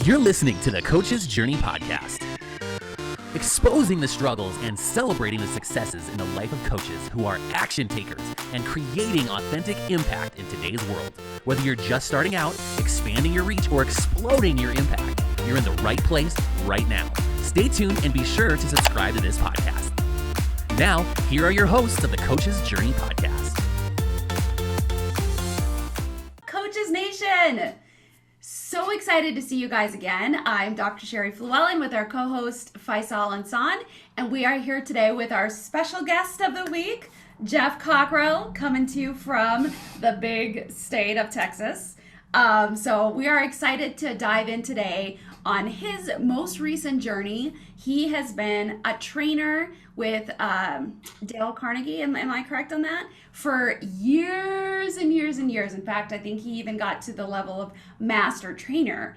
You're listening to the Coach's Journey podcast, exposing the struggles and celebrating the successes in the life of coaches who are action takers and creating authentic impact in today's world. Whether you're just starting out, expanding your reach, or exploding your impact, you're in the right place right now. Stay tuned and be sure to subscribe to this podcast. Now, here are your hosts of the Coach's Journey podcast. Coaches Nation! So excited to see you guys again. I'm Dr. Sherry Flewellen with our co-host Faisal Ansan, and we are here today with our special guest of the week, Jeff Cockrell, coming to you from the big state of Texas. So we are excited to dive in today on his most recent journey. He has been a trainer with Dale Carnegie, am I correct on that? For years and years and years. In fact, I think he even got to the level of master trainer.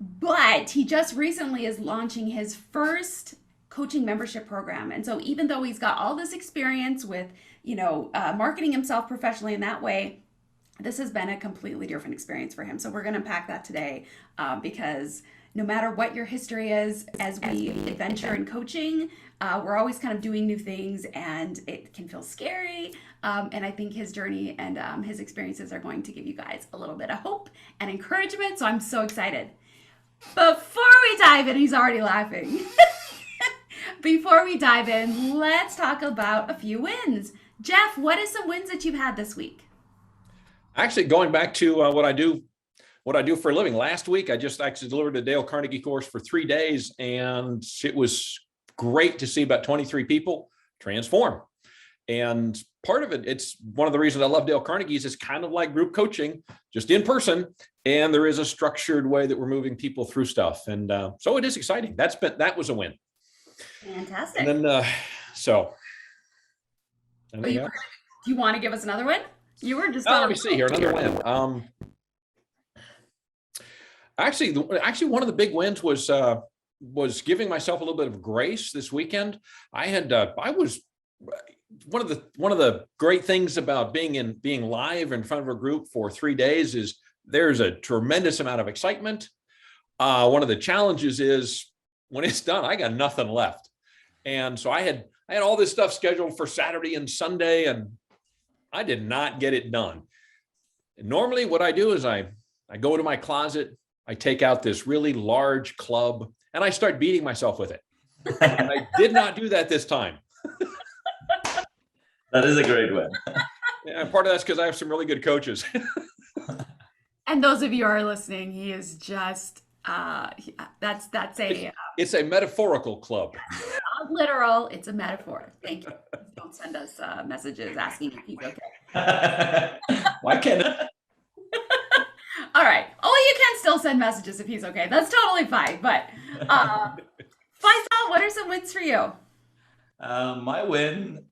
But he just recently is launching his first coaching membership program. And so even though he's got all this experience with, marketing himself professionally in that way, this has been a completely different experience for him. So we're going to unpack that today because no matter what your history is, as we adventure in coaching, we're always kind of doing new things and it can feel scary. And I think his journey and his experiences are going to give you guys a little bit of hope and encouragement. So I'm so excited. Before we dive in, he's already laughing. Before we dive in, let's talk about a few wins. Jeff, what are some wins that you've had this week? Actually, going back to what I do for a living. Last week, I just actually delivered a Dale Carnegie course for 3 days, and it was great to see about 23 people transform. And part of it, it's one of the reasons I love Dale Carnegie's. It's kind of like group coaching, just in person, and there is a structured way that we're moving people through stuff. And so it is exciting. That was a win. Fantastic. And then, do you want to give us another win? You were just. Let me see here. Another win. Actually, one of the big wins was giving myself a little bit of grace this weekend. I was one of the great things about being live in front of a group for 3 days is there's a tremendous amount of excitement. One of the challenges is when it's done, I got nothing left, and so I had all this stuff scheduled for Saturday and Sunday, and I did not get it done. Normally, what I do is I go to my closet. I take out this really large club and I start beating myself with it. And I did not do that this time. That is a great win. Yeah, and part of that's because I have some really good coaches. And those of you who are listening, he is just, it's a metaphorical club. Not literal, it's a metaphor. Thank you. Don't send us messages asking if he's okay. Why can't it? All right. Oh, you can still send messages if he's okay. That's totally fine. But Faisal, what are some wins for you? My win,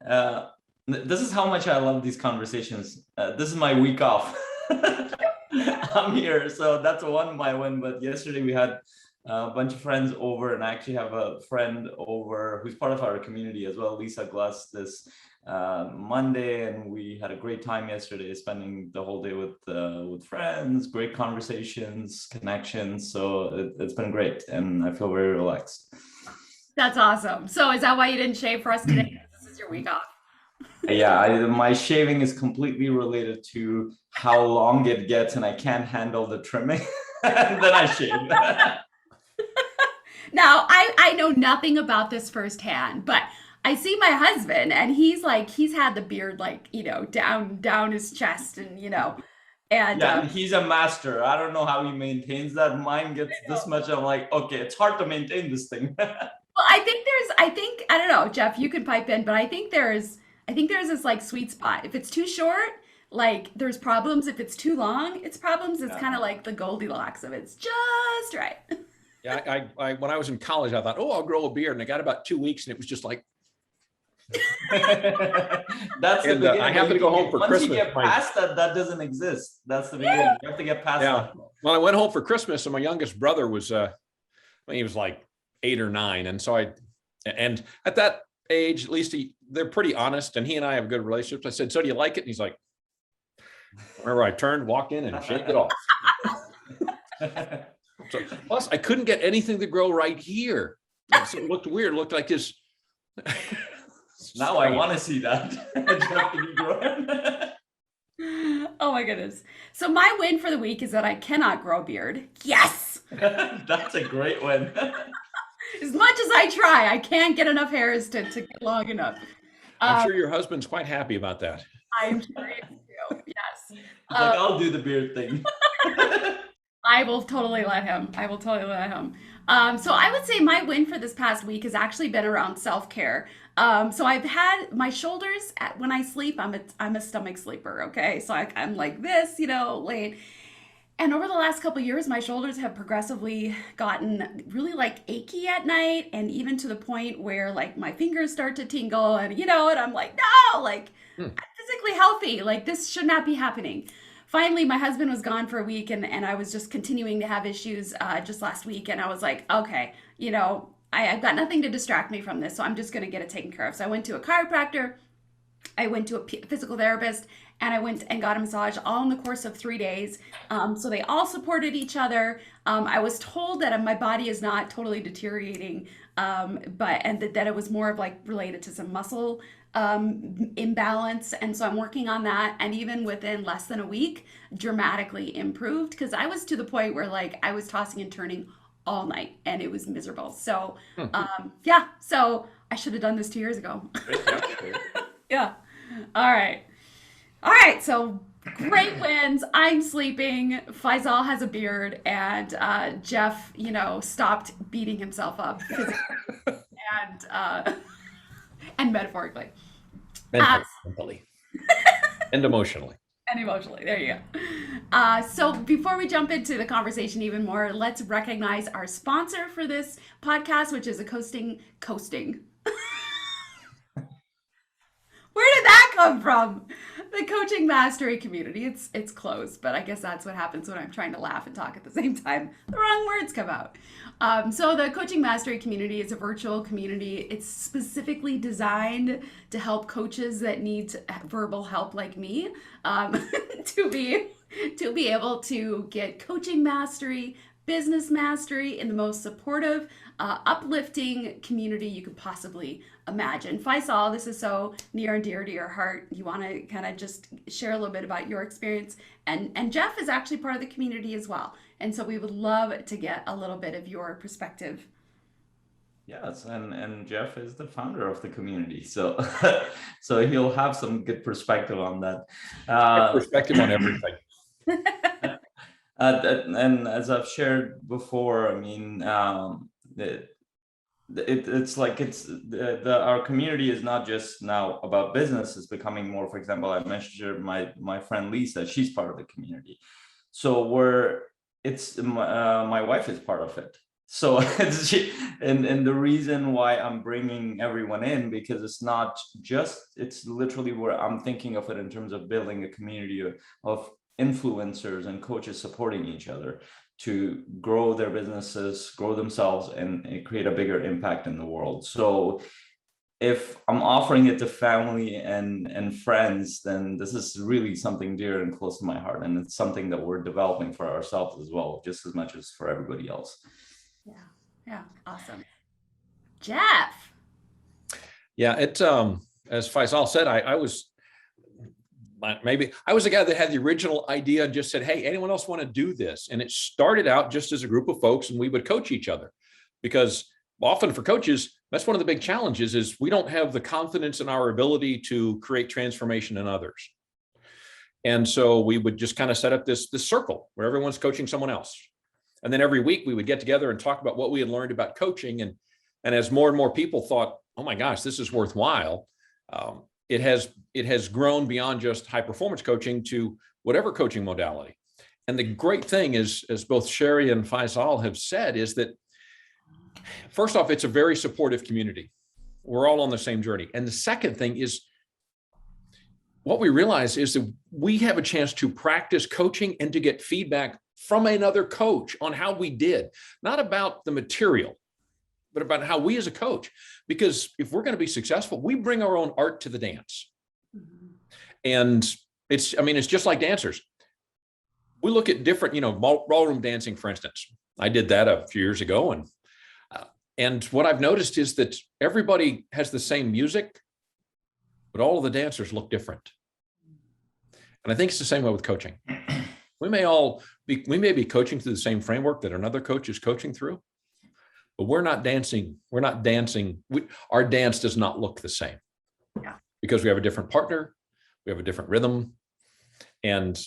this is how much I love these conversations. This is my week off. I'm here, so that's my win. But yesterday we had a bunch of friends over, and I actually have a friend over who's part of our community as well, Lisa Glass, this Monday, and we had a great time yesterday, spending the whole day with friends, great conversations, connections. So it's been great, and I feel very relaxed. That's awesome. So is that why you didn't shave for us today? This is your week off. Yeah, my shaving is completely related to how long it gets, and I can't handle the trimming. And then I shave. Now, I know nothing about this firsthand, but I see my husband, and he's had the beard down his chest, and and he's a master. I don't know how he maintains that. Mine gets this much. I'm like, okay, it's hard to maintain this thing. Well, I don't know, Jeff, you could pipe in, but I think there's this sweet spot. If it's too short, there's problems. If it's too long, it's problems. It's kind of like the Goldilocks of it's just right. Yeah, I when I was in college, I thought, I'll grow a beard, and I got about 2 weeks, and it was just like. That's the beginning. I have to go home for Christmas. Once you get past that doesn't exist. That's the beginning. You have to get past that. Well, I went home for Christmas, and my youngest brother was, he was like 8 or 9, and so and at that age, at least they're pretty honest, and he and I have a good relationship. I said, "So do you like it?" And he's like, whenever I turned, walked in, and shaved it off. So, plus, I couldn't get anything to grow right here. So it looked weird. It looked like this. Now I want to see that. Jeff, can you grow it? Oh my goodness. So my win for the week is that I cannot grow a beard. Yes! That's a great win. As much as I try, I can't get enough hairs to get long enough. I'm sure your husband's quite happy about that. I'm sure he is too. Yes. He's like, I'll do the beard thing. I will totally let him. I will totally let him. So I would say my win for this past week has actually been around self-care. So I've had my shoulders when I sleep, I'm a stomach sleeper. Okay. So I'm like this, laying. And over the last couple of years, my shoulders have progressively gotten really like achy at night, and even to the point where like my fingers start to tingle, and and I'm like, no, like I'm physically healthy. Like this should not be happening. Finally, my husband was gone for a week, and I was just continuing to have issues just last week, and I was like, okay, I've got nothing to distract me from this, so I'm just going to get it taken care of. So I went to a chiropractor, I went to a physical therapist, and I went and got a massage all in the course of 3 days. So they all supported each other. I was told that my body is not totally deteriorating, that it was more of like related to some muscle imbalance. And so I'm working on that. And even within less than a week, dramatically improved, because I was to the point where like I was tossing and turning all night and it was miserable. So yeah, so I should have done this 2 years ago. Yeah. All right. So great wins. I'm sleeping. Faisal has a beard, and Jeff, stopped beating himself up physically and metaphorically. Mentally. And emotionally. And emotionally. There you go. So before we jump into the conversation even more, let's recognize our sponsor for this podcast, which is coasting. Where did that come from? The Coaching Mastery community. It's closed, but I guess that's what happens when I'm trying to laugh and talk at the same time. The wrong words come out. So the Coaching Mastery community is a virtual community. It's specifically designed to help coaches that need verbal help like me to be able to get coaching mastery, business mastery in the most supportive, uplifting community you could possibly imagine. Faisal, this is so near and dear to your heart. You want to kind of just share a little bit about your experience, and Jeff is actually part of the community as well. And so we would love to get a little bit of your perspective. Yes, and Jeff is the founder of the community, so so he'll have some good perspective on that. Perspective on everything. And as I've shared before, I mean, it's like our community is not just now about business. It's becoming more. For example, I mentioned my friend Lisa. She's part of the community, so my wife is part of it. So and the reason why I'm bringing everyone in, because it's literally where I'm thinking of it in terms of building a community of influencers and coaches supporting each other to grow their businesses, grow themselves, and create a bigger impact in the world. So if I'm offering it to family and friends, then this is really something dear and close to my heart. And it's something that we're developing for ourselves as well, just as much as for everybody else. Yeah. Awesome. Jeff. Yeah, it as Faisal said, I was the guy that had the original idea and just said, hey, anyone else want to do this? And it started out just as a group of folks, and we would coach each other, because often for coaches, that's one of the big challenges is we don't have the confidence in our ability to create transformation in others. And so we would just kind of set up this circle where everyone's coaching someone else. And then every week we would get together and talk about what we had learned about coaching. And as more and more people thought, oh my gosh, this is worthwhile, it has grown beyond just high performance coaching to whatever coaching modality. And the great thing is, as both Sherry and Faisal have said, is that first off, it's a very supportive community. We're all on the same journey. And the second thing is, what we realize is that we have a chance to practice coaching and to get feedback from another coach on how we did, not about the material, but about how we as a coach, because if we're going to be successful, we bring our own art to the dance. Mm-hmm. And it's just like dancers. we look at different, ballroom dancing, for instance. I did that a few years ago. And what I've noticed is that everybody has the same music, but all of the dancers look different. And I think it's the same way with coaching. We may be coaching through the same framework that another coach is coaching through, but we're not dancing. Our dance does not look the same. Yeah. Because we have a different partner, we have a different rhythm. And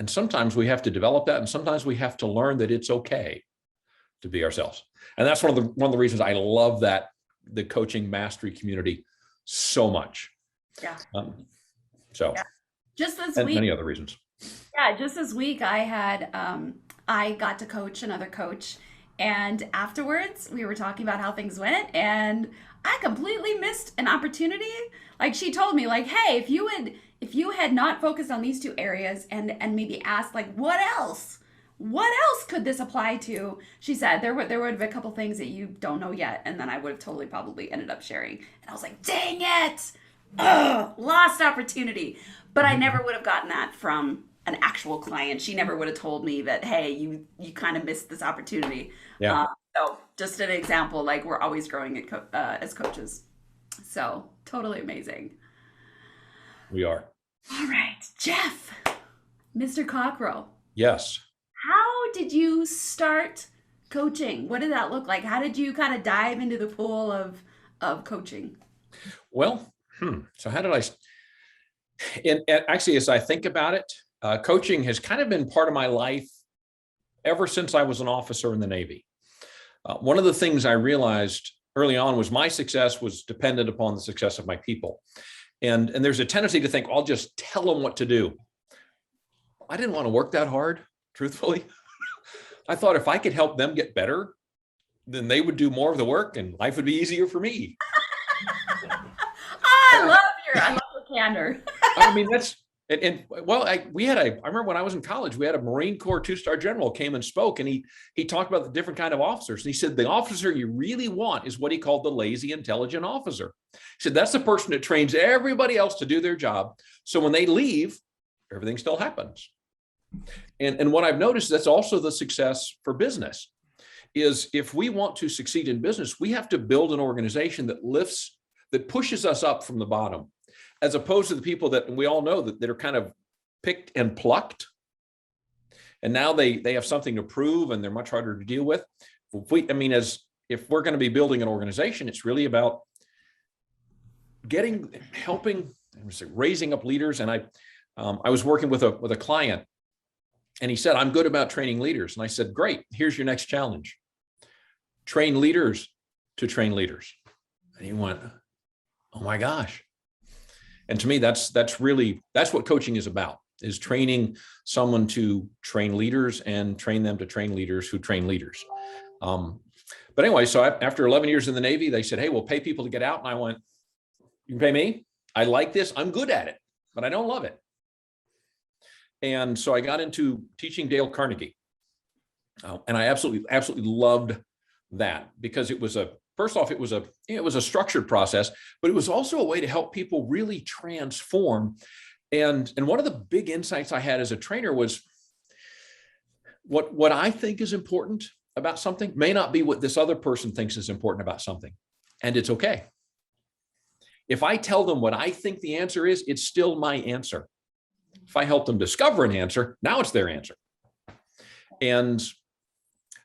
sometimes we have to develop that. And sometimes we have to learn that it's okay to be ourselves. And that's one of the reasons I love the coaching mastery community so much. Yeah. Yeah. Just this and week, many other reasons. Yeah, just this week I got to coach another coach, and afterwards we were talking about how things went, and I completely missed an opportunity. Like, she told me, like, hey, if you had not focused on these two areas and maybe asked, like, what else could this apply to? She said there would have been a couple things that you don't know yet, and then I would have totally probably ended up sharing. And I was like, dang it. Lost opportunity. But I never would have gotten that from an actual client. She never would have told me that, hey, you kind of missed this opportunity. Yeah. So just an example, like, we're always growing as coaches. So totally amazing. We are. All right, Jeff, Mr. Cockrell. Yes. How did you start coaching? What did that look like? How did you kind of dive into the pool of coaching? Well, so how did and actually, as I think about it, coaching has kind of been part of my life ever since I was an officer in the Navy. One of the things I realized early on was my success was dependent upon the success of my people. And there's a tendency to think, I'll just tell them what to do. I didn't want to work that hard, truthfully. I thought if I could help them get better, then they would do more of the work and life would be easier for me. I love your candor. I mean, I remember when I was in college, we had a Marine Corps 2-star general came and spoke, and he talked about the different kind of officers. And he said, the officer you really want is what he called the lazy, intelligent officer. He said, that's the person that trains everybody else to do their job. So when they leave, everything still happens. And what I've noticed, that's also the success for business, is if we want to succeed in business, we have to build an organization that pushes us up from the bottom, as opposed to the people that, and we all know that are kind of picked and plucked. And now they have something to prove and they're much harder to deal with. If we're going to be building an organization, it's really about raising up leaders. And I was working with a client, and he said, I'm good about training leaders. And I said, great, here's your next challenge. Train leaders to train leaders. And he went, oh my gosh. And to me, that's what coaching is about, is training someone to train leaders and train them to train leaders who train leaders. But anyway, so after 11 years in the Navy, they said, hey, we'll pay people to get out. And I went, you can pay me? I like this. I'm good at it, but I don't love it. And so I got into teaching Dale Carnegie. And I absolutely loved that, because it was a structured process, but it was also a way to help people really transform. And one of the big insights I had as a trainer was what I think is important about something may not be what this other person thinks is important about something. And it's okay. If I tell them what I think the answer is, it's still my answer. If I help them discover an answer, now it's their answer. And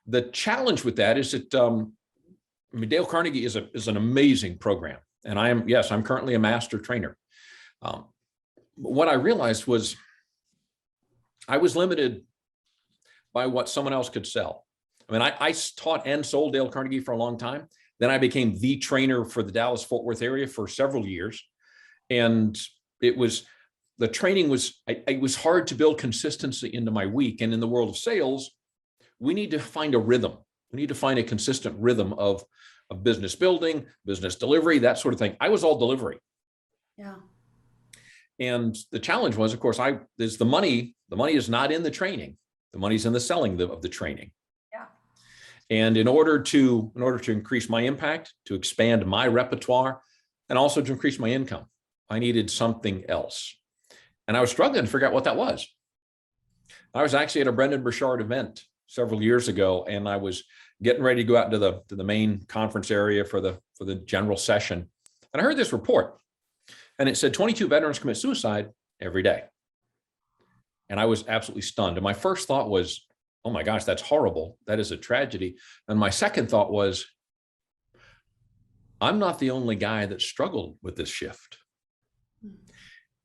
the challenge with that is that, Dale Carnegie is an amazing program. And I'm currently a master trainer. What I realized was I was limited by what someone else could sell. I taught and sold Dale Carnegie for a long time. Then I became the trainer for the Dallas-Fort Worth area for several years. And it was hard to build consistency into my week. And in the world of sales, we need to find a rhythm. We need to find a consistent rhythm of business building, business delivery, that sort of thing. I was all delivery. Yeah. And the challenge was, of course, there's the money. The money is not in the training. The money's in the selling of the training. Yeah. And in order to increase my impact, to expand my repertoire, and also to increase my income, I needed something else. And I was struggling to figure out what that was. I was actually at a Brendan Burchard event several years ago, and I was getting ready to go out to the main conference area for the general session. And I heard this report, and it said 22 veterans commit suicide every day. And I was absolutely stunned. And my first thought was, oh my gosh, that's horrible. That is a tragedy. And my second thought was, I'm not the only guy that struggled with this shift.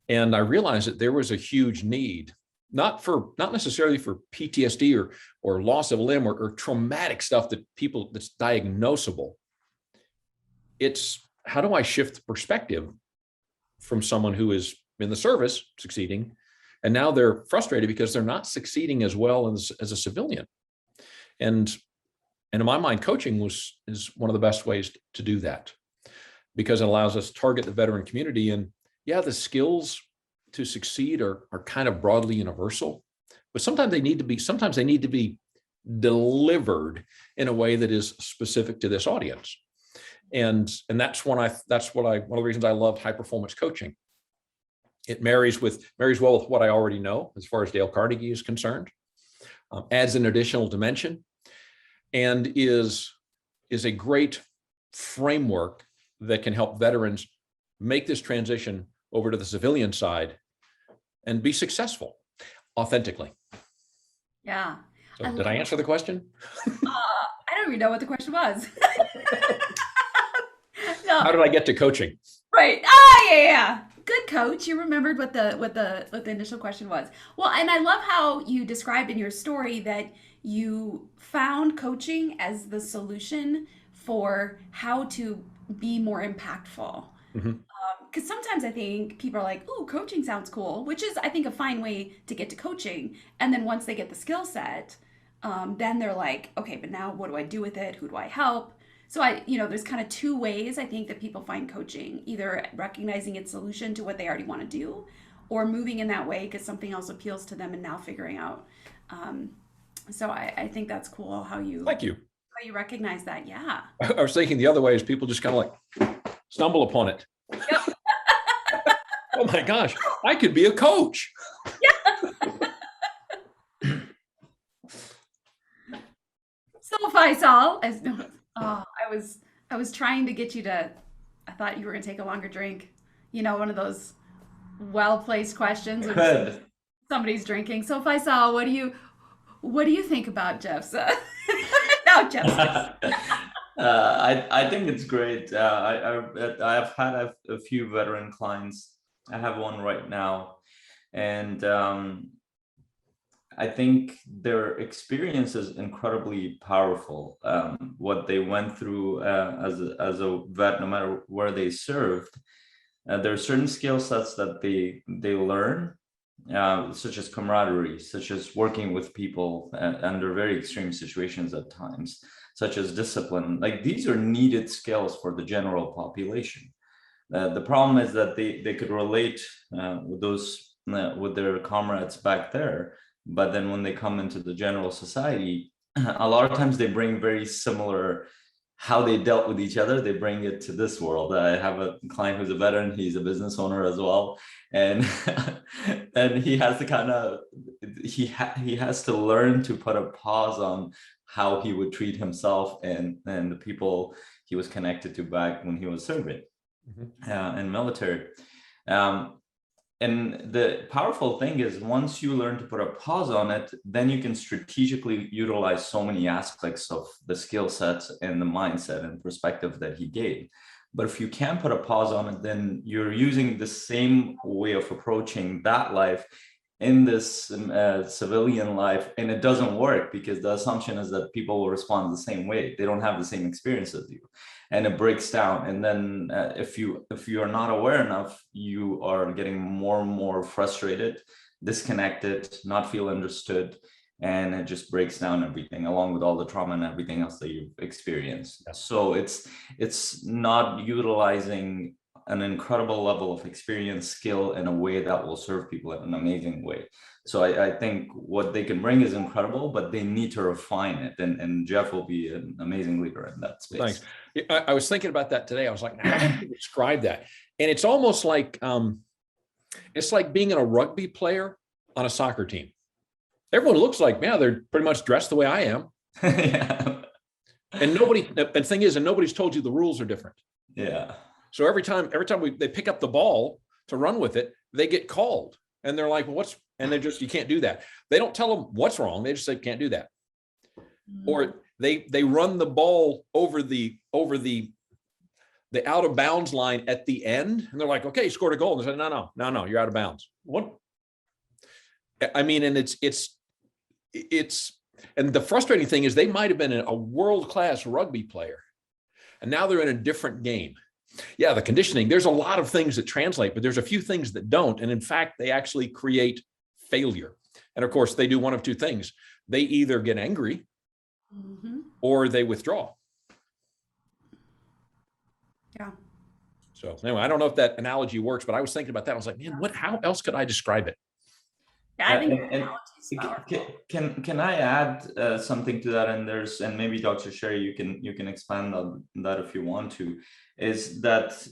And I realized that there was a huge need, not necessarily for PTSD or loss of a limb or traumatic stuff that's diagnosable. It's how do I shift the perspective from someone who is in the service succeeding, and now they're frustrated because they're not succeeding as well as a civilian. And in my mind, coaching is one of the best ways to do that, because it allows us to target the veteran community. And yeah, the skills to succeed are kind of broadly universal, but sometimes they need to be delivered in a way that is specific to this audience. And that's one of the reasons I love high performance coaching. It marries well with what I already know as far as Dale Carnegie is concerned, adds an additional dimension, and is a great framework that can help veterans make this transition over to the civilian side and be successful authentically. Yeah. So did I answer the question? I don't even know what the question was. No. How did I get to coaching? Right. Yeah. Good coach. You remembered what the initial question was. Well, and I love how you described in your story that you found coaching as the solution for how to be more impactful. Mm-hmm. Because sometimes I think people are like, "Ooh, coaching sounds cool," which is, I think, a fine way to get to coaching. And then once they get the skill set, then they're like, "Okay, but now what do I do with it? Who do I help?" So there's kind of two ways I think that people find coaching: either recognizing its solution to what they already want to do, or moving in that way because something else appeals to them and now figuring out. So I think that's cool how you recognize that. Yeah. I was thinking the other way is people just kind of like stumble upon it. Yep. Oh my gosh, I could be a coach. Yeah. So Faisal, I was trying to get you to, I thought you were going to take a longer drink. One of those well-placed questions when somebody's drinking. So Faisal, what do you think about Jeff's? No, Jeff's. I think it's great. I've had a few veteran clients. I have one right now, and I think their experience is incredibly powerful. What they went through as a vet, no matter where they served, there are certain skill sets that they learn, such as camaraderie, such as working with people under very extreme situations at times, such as discipline. Like, these are needed skills for the general population. The problem is that they could relate with their comrades back there, but then when they come into the general society, a lot of times they bring very similar how they dealt with each other. They bring it to this world. I have a client who's a veteran. He's a business owner as well, and and he has to he has to learn to put a pause on how he would treat himself and the people he was connected to back when he was serving in military. And the powerful thing is, once you learn to put a pause on it, then you can strategically utilize so many aspects of the skill sets and the mindset and perspective that he gave. But if you can't put a pause on it, then you're using the same way of approaching that life in this civilian life, and it doesn't work because the assumption is that people will respond the same way. They don't have the same experience as you, and it breaks down. And then if you are not aware enough, you are getting more and more frustrated, disconnected, not feel understood, and it just breaks down everything, along with all the trauma and everything else that you've experienced. Yeah. So it's not utilizing an incredible level of experience, skill in a way that will serve people in an amazing way. So I think what they can bring is incredible, but they need to refine it. And Jeff will be an amazing leader in that space. Thanks. I was thinking about that today. I was like, how do you describe that? And it's almost like, it's like being a rugby player on a soccer team. Everyone looks like, yeah, they're pretty much dressed the way I am. Yeah. And the thing is, and nobody's told you the rules are different. Yeah. So every time they pick up the ball to run with it, they get called, and they're like, well, and they just, you can't do that. They don't tell them what's wrong. They just say, can't do that. Mm-hmm. Or they run the ball over the out of bounds line at the end, and they're like, okay, you scored a goal. And they say, no, you're out of bounds. What? I mean, and it's, and the frustrating thing is they might've been a world-class rugby player, and now they're in a different game. Yeah, the conditioning, there's a lot of things that translate, but there's a few things that don't. And in fact, they actually create failure. And of course, they do one of two things. They either get angry or they withdraw. Yeah. So anyway, I don't know if that analogy works, but I was thinking about that. I was like, man, how else could I describe it? Yeah, I think can I add something to that? And maybe Dr. Sherry, you can expand on that if you want to. Is that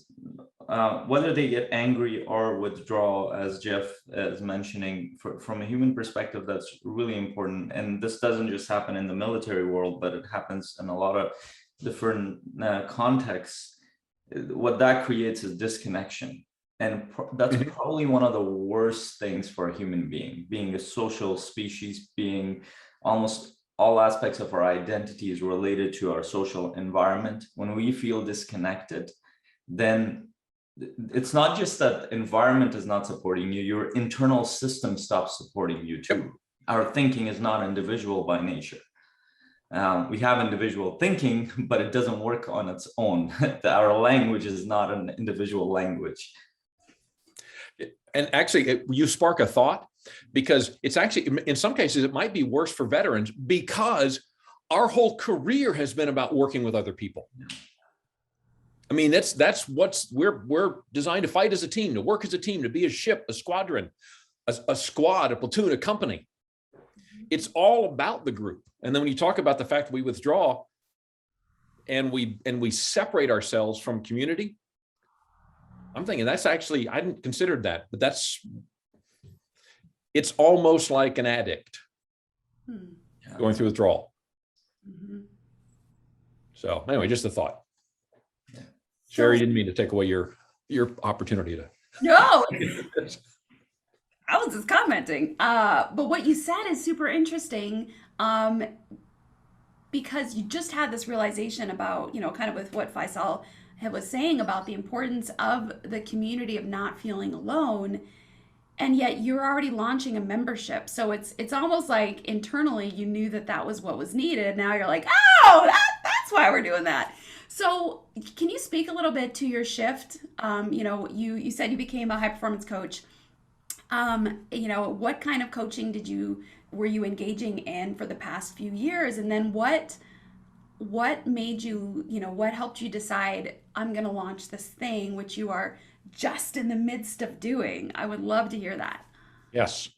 whether they get angry or withdraw, as Jeff is mentioning, from a human perspective, that's really important. And this doesn't just happen in the military world, but it happens in a lot of different contexts. What that creates is disconnection. And that's probably one of the worst things for a human being a social species, being almost all aspects of our identity is related to our social environment. When we feel disconnected, then it's not just that environment is not supporting you, your internal system stops supporting you too. Our thinking is not individual by nature. We have individual thinking, but it doesn't work on its own. Our language is not an individual language. And actually, you spark a thought, because it's actually, in some cases, it might be worse for veterans, because our whole career has been about working with other people. I mean, that's what's we're designed to fight as a team, to work as a team, to be a ship, a squadron, a squad, a platoon, a company. It's all about the group. And then when you talk about the fact that we withdraw and we separate ourselves from community, I'm thinking that's actually, I hadn't considered that, but it's almost like an addict going through withdrawal. So anyway, just a thought. Sherry, didn't mean to take away your opportunity to. No, I was just commenting. But what you said is super interesting, because you just had this realization about, kind of with what Faisal was saying about the importance of the community, of not feeling alone. And yet you're already launching a membership. So it's almost like internally you knew that was what was needed. Now you're like, oh, that's why we're doing that. So can you speak a little bit to your shift? You said you became a high performance coach. What kind of coaching were you engaging in for the past few years? And then what made you, what helped you decide, I'm going to launch this thing, which you are just in the midst of doing? I would love to hear that. Yes.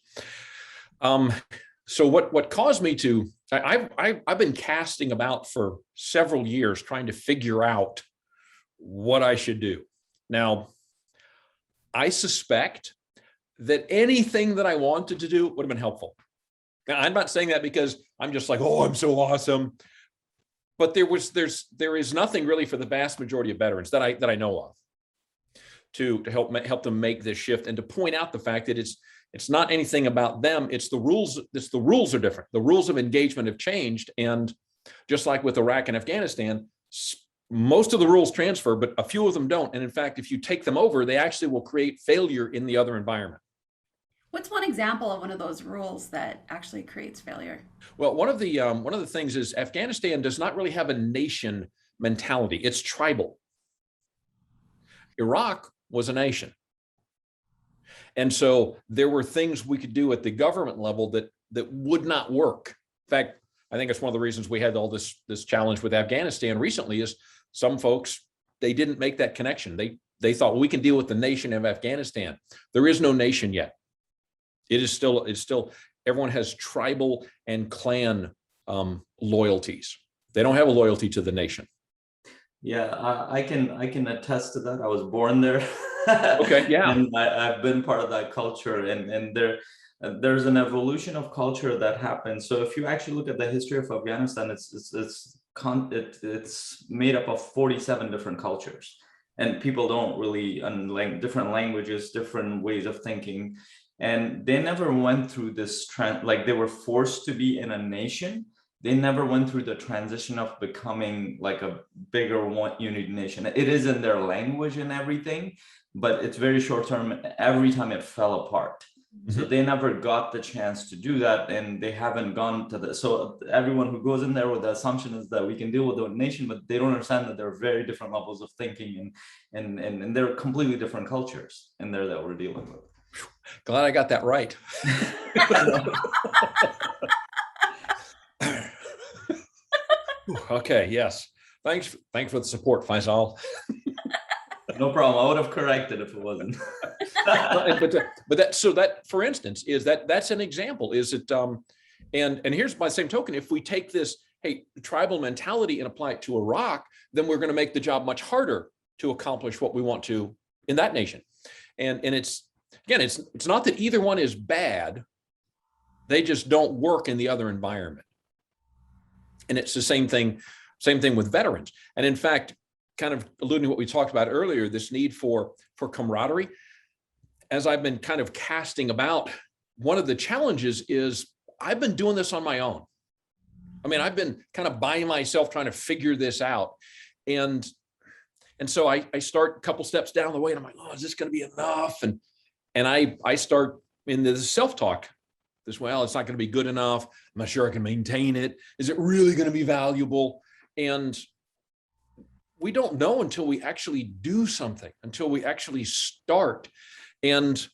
So what caused me to, I've been casting about for several years, trying to figure out what I should do. Now, I suspect that anything that I wanted to do would have been helpful. Now, I'm not saying that because I'm just like, oh, I'm so awesome. But there is nothing really for the vast majority of veterans that I know of to help them make this shift, and to point out the fact that it's not anything about them. It's the rules. The rules are different. The rules of engagement have changed. And just like with Iraq and Afghanistan, most of the rules transfer, but a few of them don't. And in fact, if you take them over, they actually will create failure in the other environment. What's one example of one of those rules that actually creates failure? Well, one of the things is Afghanistan does not really have a nation mentality. It's tribal. Iraq was a nation. And so there were things we could do at the government level that would not work. In fact, I think it's one of the reasons we had all this challenge with Afghanistan recently, is some folks, they didn't make that connection. They thought, well, we can deal with the nation of Afghanistan. There is no nation yet. It's still everyone has tribal and clan loyalties. They don't have a loyalty to the nation. Yeah, I can attest to that. I was born there. Okay, yeah. And I've been part of that culture, and there, there's an evolution of culture that happens. So if you actually look at the history of Afghanistan, it's made up of 47 different cultures, and people don't really, and different languages, different ways of thinking, and they never went through this trend. Like, they were forced to be in a nation. They never went through the transition of becoming like a bigger one unit nation. It is in their language and everything, but it's very short term. Every time it fell apart. So they never got the chance to do that, and they haven't gone to the. So everyone who goes in there with the assumption is that we can deal with the nation, but they don't understand that there are very different levels of thinking, and they're completely different cultures in there that we're dealing with. Glad I got that right. Okay. Yes. Thanks for the support, Faisal. No problem. I would have corrected if it wasn't. But for instance, that's an example. Is it and here's by the same token, if we take this tribal mentality and apply it to Iraq, then we're going to make the job much harder to accomplish what we want to in that nation. And it's not that either one is bad. They just don't work in the other environment. And it's the same thing with veterans. And in fact, kind of alluding to what we talked about earlier, this need for camaraderie, as I've been kind of casting about, one of the challenges is I've been doing this on my own. I mean, I've been kind of by myself trying to figure this out. And so I start a couple steps down the way and I'm like, oh, is this going to be enough? And I start in the self-talk. Well, it's not going to be good enough. I'm not sure I can maintain it. Is it really going to be valuable? And we don't know until we actually do something, until we actually start. And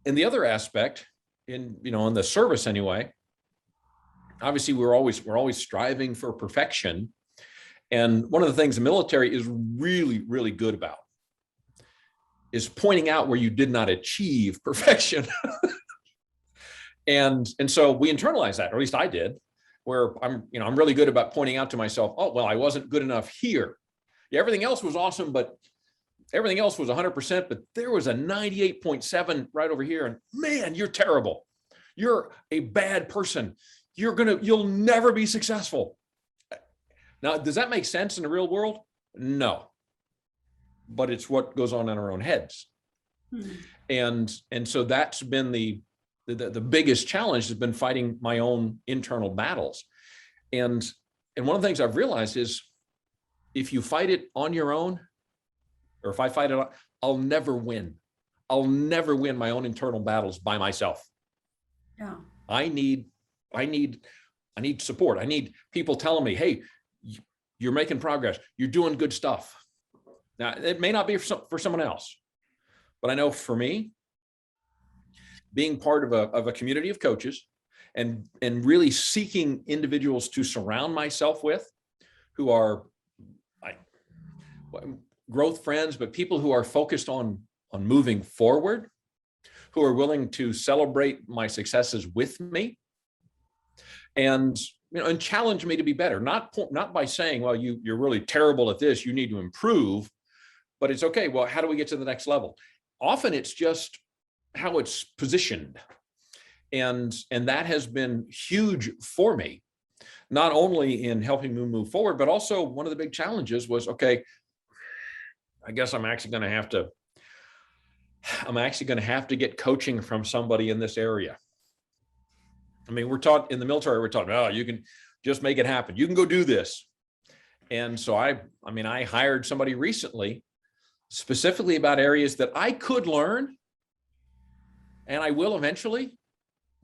the other aspect, in the service anyway, obviously we're always striving for perfection. And one of the things the military is really, really good about is pointing out where you did not achieve perfection. And so we internalize that, or at least I did, where I'm really good about pointing out to myself, oh, well, I wasn't good enough here. Yeah, everything else was awesome, but everything else was 100%, but there was a 98.7 right over here. And man, you're terrible. You're a bad person. You'll never be successful. Now, does that make sense in the real world? No, but it's what goes on in our own heads. And so that's been the biggest challenge, has been fighting my own internal battles. And one of the things I've realized is if you fight it on your own, or if I fight it, I'll never win. I'll never win my own internal battles by myself. Yeah. I need support. I need people telling me, hey, you're making progress. You're doing good stuff. Now, it may not be for someone else, but I know for me, being part of a community of coaches and really seeking individuals to surround myself with who are growth friends, but people who are focused on moving forward, who are willing to celebrate my successes with me and challenge me to be better, not by saying, well, you're really terrible at this, you need to improve, but it's okay. Well, how do we get to the next level? Often it's just how it's positioned. And that has been huge for me, not only in helping me move forward, but also one of the big challenges was, okay, I guess I'm actually going to have to get coaching from somebody in this area. I mean, we're taught in the military, oh, you can just make it happen. You can go do this. And so I hired somebody recently specifically about areas that I could learn, and I will eventually,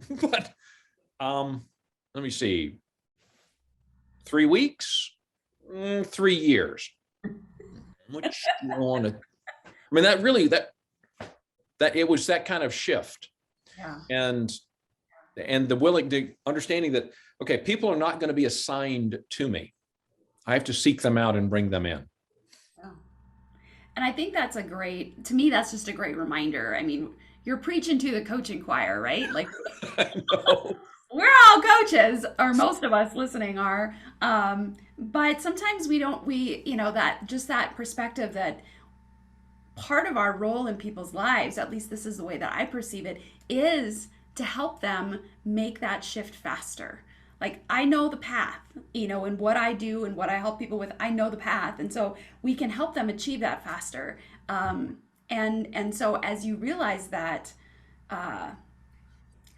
but let me see, 3 weeks, 3 years. Which you want to, that it was that kind of shift. Yeah. And the understanding that, okay, people are not going to be assigned to me. I have to seek them out and bring them in. Yeah. And I think that's to me, that's just a great reminder. I mean, you're preaching to the coaching choir, right? Like, I know. We're all coaches, or most of us listening are. But sometimes that perspective that part of our role in people's lives, at least this is the way that I perceive it, is to help them make that shift faster. Like, I know the path, and what I do and what I help people with, I know the path. And so we can help them achieve that faster. And so as you realize that,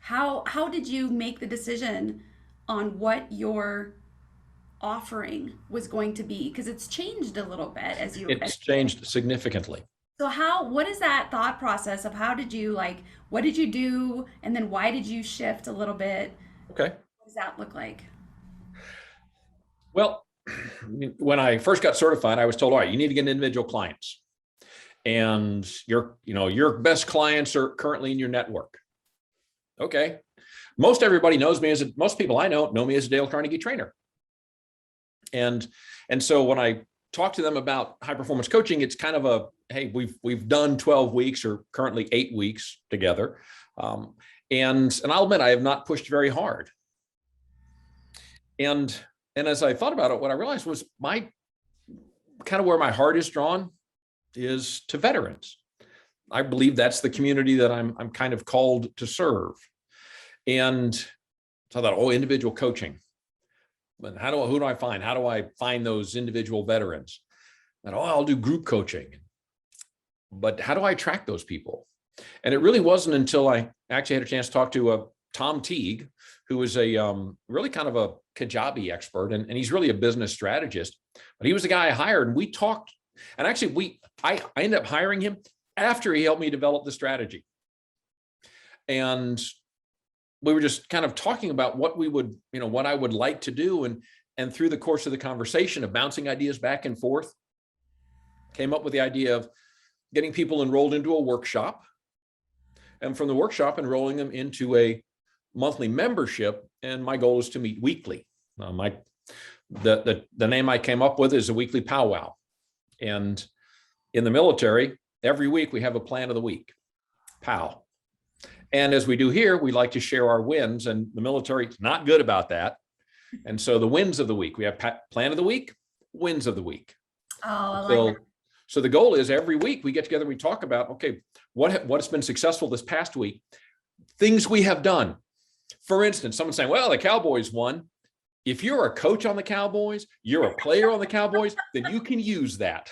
how did you make the decision on what your offering was going to be? Because it's changed a little bit It's changed significantly. So what is that thought process of how did you what did you do? And then why did you shift a little bit? Okay. What does that look like? Well, when I first got certified, I was told, all right, you need to get individual clients. And your best clients are currently in your network. Okay. Most people I know me as a Dale Carnegie trainer. And so when I talk to them about high performance coaching, it's kind of hey, we've done 12 weeks or currently 8 weeks together. And I'll admit, I have not pushed very hard. And as I thought about it, what I realized was where my heart is drawn is to veterans. I believe that's the community that I'm kind of called to serve. And so I thought, individual coaching. But who do I find? How do I find those individual veterans? And I'll do group coaching. But how do I attract those people? And it really wasn't until I actually had a chance to talk to Tom Teague, who is a really kind of a Kajabi expert, and he's really a business strategist. But he was the guy I hired, and we talked. And actually, I ended up hiring him after he helped me develop the strategy. And we were just kind of talking about what I would like to do. And through the course of the conversation of bouncing ideas back and forth, came up with the idea of getting people enrolled into a workshop. And from the workshop, enrolling them into a monthly membership. And my goal is to meet weekly. The name I came up with is a weekly powwow. And in the military, every week we have a plan of the week, POW. And as we do here, we like to share our wins, and the military is not good about that. And so the wins of the week, we have plan of the week, wins of the week. Oh, I like that. So the goal is every week we get together, we talk about, okay, what's been successful this past week, things we have done. For instance, someone saying, well, the Cowboys won. If you're a coach on the Cowboys, you're a player on the Cowboys, then you can use that.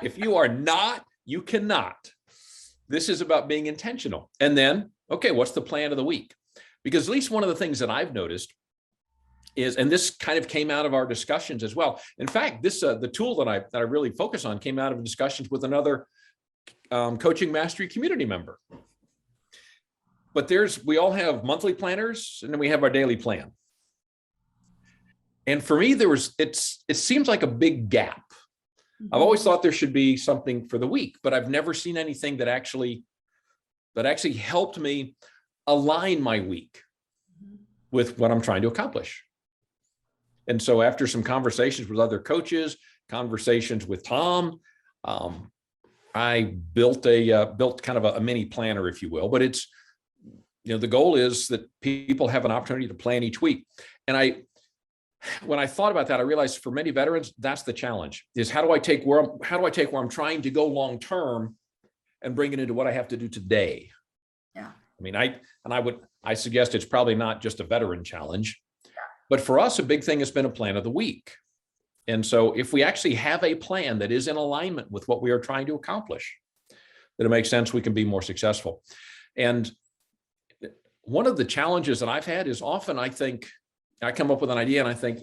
If you are not, you cannot. This is about being intentional. And then, okay, what's the plan of the week? Because at least one of the things that I've noticed is, and this kind of came out of our discussions as well. In fact, the tool that I really focus on came out of discussions with another coaching mastery community member. But we all have monthly planners, and then we have our daily plan. And for me, it seems like a big gap. Mm-hmm. I've always thought there should be something for the week, but I've never seen anything that actually helped me align my week with what I'm trying to accomplish. And so after some conversations with other coaches, conversations with Tom, I built kind of a mini planner, if you will, but it's, the goal is that people have an opportunity to plan each week. And when I thought about that, I realized for many veterans, that's the challenge, is how do I take where I'm trying to go long-term and bring it into what I have to do today? Yeah. I mean, I suggest it's probably not just a veteran challenge, but for us, a big thing has been a plan of the week. And so if we actually have a plan that is in alignment with what we are trying to accomplish, then it makes sense we can be more successful. And one of the challenges that I've had is often I come up with an idea and I think,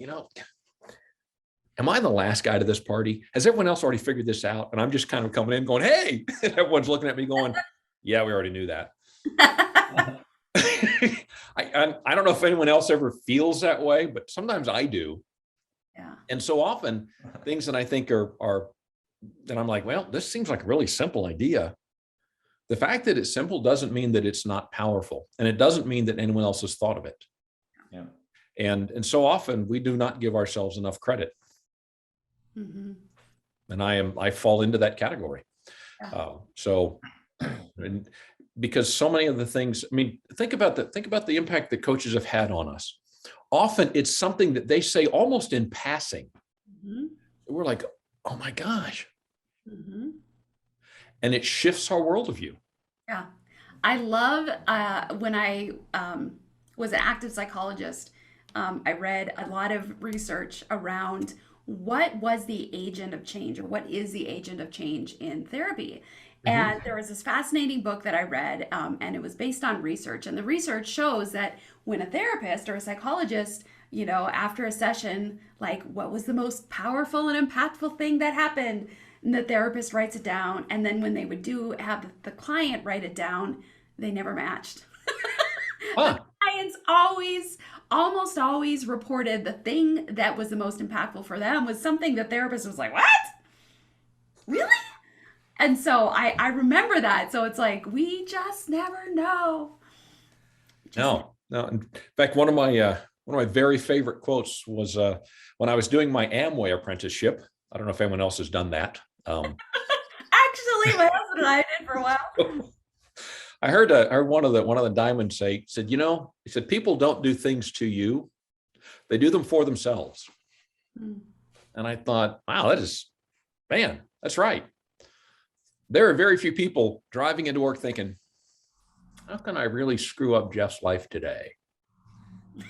am I the last guy to this party? Has everyone else already figured this out? And I'm just kind of coming in going, hey, and everyone's looking at me going, yeah, we already knew that. I don't know if anyone else ever feels that way, but sometimes I do. Yeah. And so often things that I think are that I'm like, well, this seems like a really simple idea. The fact that it's simple doesn't mean that it's not powerful. And it doesn't mean that anyone else has thought of it. Yeah. And so often we do not give ourselves enough credit. Mm-hmm. And I fall into that category. Yeah. And because so many of the things, I mean, think about the impact that coaches have had on us. Often it's something that they say almost in passing. Mm-hmm. We're like, oh my gosh. Mm-hmm. and it shifts our worldview. Yeah. I love when I was an active psychologist, I read a lot of research around what was the agent of change, or what is the agent of change in therapy. And there was this fascinating book that I read, and it was based on research. And the research shows that when a therapist or a psychologist, after a session, like, what was the most powerful and impactful thing that happened? And the therapist writes it down. And then when they would have the client write it down, they never matched. Huh. The clients almost always reported the thing that was the most impactful for them was something the therapist was like, what? Really? And so I remember that. So it's like, we just never know. No. In fact, one of my very favorite quotes was when I was doing my Amway apprenticeship. I don't know if anyone else has done that. Actually, my husband and I did for a while. I heard one of the diamonds said, he said, people don't do things to you, they do them for themselves. And I thought, wow, that's right. There are very few people driving into work thinking, how can I really screw up Jeff's life today?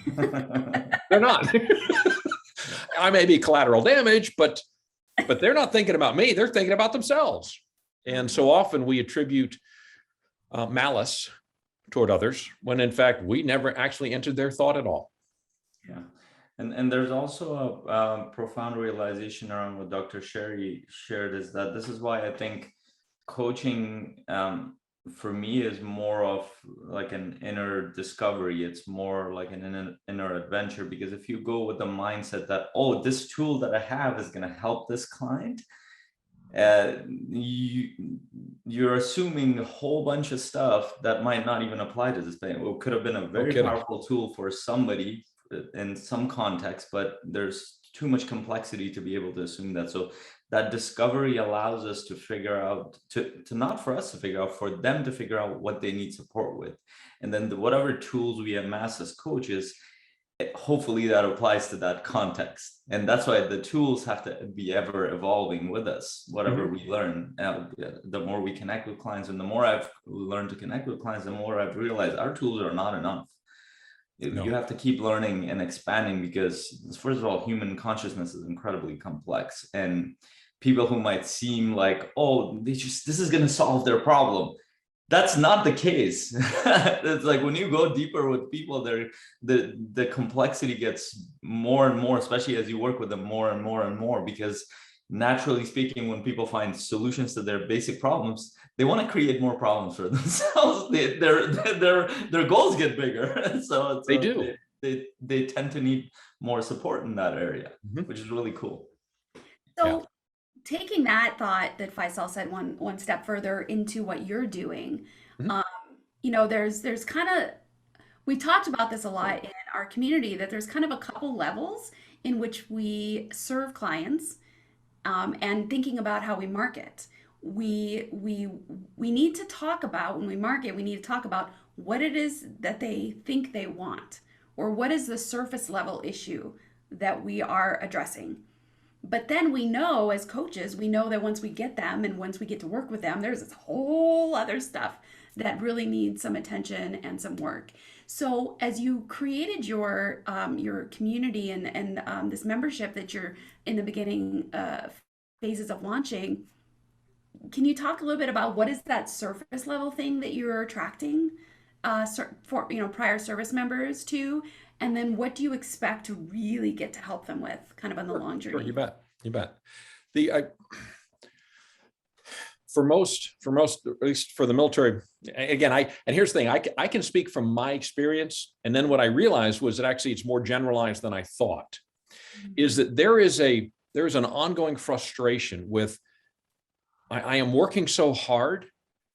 They're not. I may be collateral damage, but they're not thinking about me. They're thinking about themselves. And so often we attribute malice toward others when in fact we never actually entered their thought at all. Yeah. And there's also a profound realization around what Dr. Sherry shared, is that this is why I think coaching for me is more of like an inner discovery. It's more like an inner adventure, because if you go with the mindset that, oh, this tool that I have is going to help this client, you're assuming a whole bunch of stuff that might not even apply to this thing. It could have been a very powerful tool for somebody in some context, but there's too much complexity to be able to assume that. So that discovery allows us to figure out, to not for us to figure out, for them to figure out what they need support with. And then whatever tools we amass as coaches, hopefully that applies to that context. And that's why the tools have to be ever evolving with us, whatever we learn. The more we connect with clients, and the more I've learned to connect with clients, the more I've realized our tools are not enough. No. You have to keep learning and expanding, because first of all, human consciousness is incredibly complex, and people who might seem like, oh, this is going to solve their problem. That's not the case. It's like when you go deeper with people, the complexity gets more and more, especially as you work with them more and more and more, because naturally speaking, when people find solutions to their basic problems, they want to create more problems for themselves. Their goals get bigger. So they do. They tend to need more support in that area, which is really cool. So taking that thought that Faisal said one step further into what you're doing, there's kind of, we talked about this a lot in our community, that there's kind of a couple levels in which we serve clients, and thinking about how we market. We need to talk about, when we market, we need to talk about what it is that they think they want, or what is the surface level issue that we are addressing. But then we know, as coaches, we know that once we get them and once we get to work with them, there's this whole other stuff that really needs some attention and some work. So as you created your community and this membership that you're in the beginning phases of launching, can you talk a little bit about what is that surface level thing that you're attracting for prior service members to, and then what do you expect to really get to help them with, kind of on the long journey? Sure, you bet. For most, at least for the military, again, and here's the thing, I can speak from my experience, and then what I realized was that actually it's more generalized than I thought, is that there is an ongoing frustration with, I am working so hard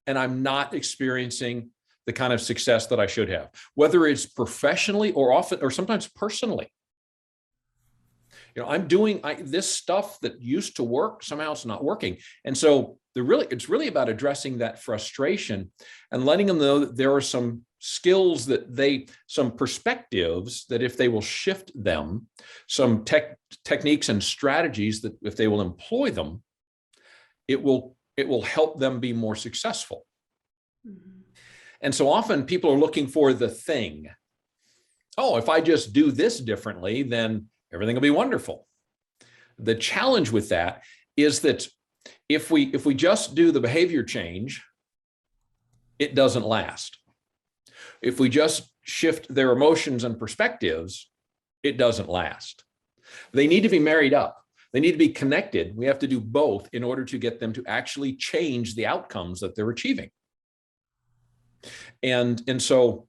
and I'm not experiencing the kind of success that I should have, whether it's professionally or sometimes personally. I'm doing this stuff that used to work, somehow it's not working. And so it's really about addressing that frustration and letting them know that there are some skills some perspectives that if they will shift them, some techniques and strategies that if they will employ them, it will it will help them be more successful. Mm-hmm. And so often people are looking for the thing. Oh, if I just do this differently, then everything will be wonderful. The challenge with that is that if we just do the behavior change, it doesn't last. If we just shift their emotions and perspectives, it doesn't last. They need to be married up. They need to be connected. We have to do both in order to get them to actually change the outcomes that they're achieving. And so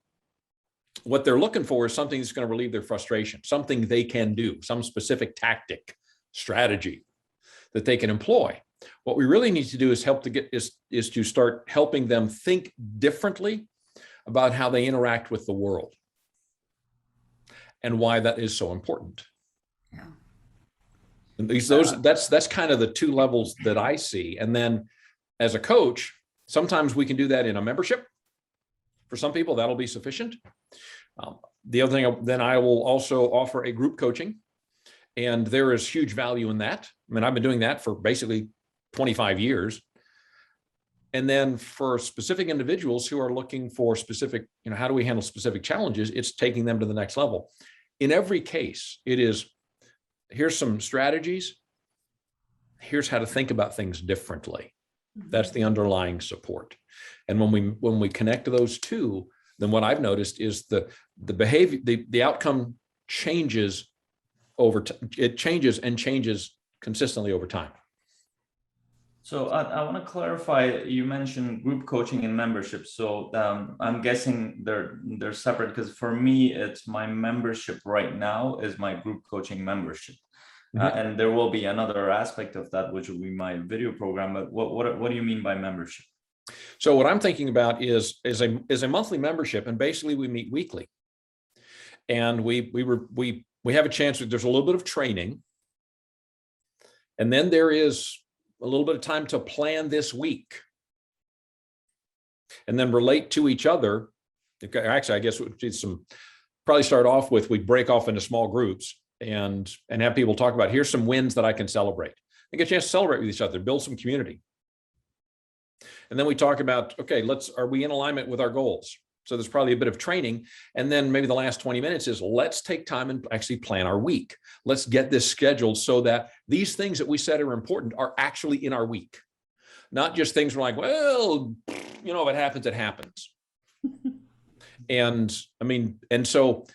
what they're looking for is something that's going to relieve their frustration, something they can do, some specific tactic, strategy that they can employ. What we really need to do is is to start helping them think differently about how they interact with the world and why that is so important. Yeah. And that's kind of the two levels that I see. And then as a coach, sometimes we can do that in a membership. For some people, that'll be sufficient. The other thing, then I will also offer a group coaching, and there is huge value in that. I mean, I've been doing that for basically 25 years. And then for specific individuals who are looking for specific, how do we handle specific challenges? It's taking them to the next level. In every case, it is, here's some strategies. Here's how to think about things differently. That's the underlying support. And when we connect to those two, then what I've noticed is the behavior, the outcome changes over time. It changes and changes consistently over time. So I want to clarify, you mentioned group coaching and membership. So I'm guessing they're separate, because for me, it's my membership right now is my group coaching membership. And there will be another aspect of that, which will be my video program. But what do you mean by membership? So what I'm thinking about is a monthly membership, and basically we meet weekly, and we have a chance. There's a little bit of training, and then there is a little bit of time to plan this week, and then relate to each other. Actually, I guess it's probably start off with, we break off into small groups and have people talk about, here's some wins that I can celebrate. They get a chance to celebrate with each other, build some community. And then we talk about, okay, are we in alignment with our goals? So there's probably a bit of training. And then maybe the last 20 minutes is, let's take time and actually plan our week. Let's get this scheduled so that these things that we said are important are actually in our week. Not just things we're like, well, if it happens, it happens. And so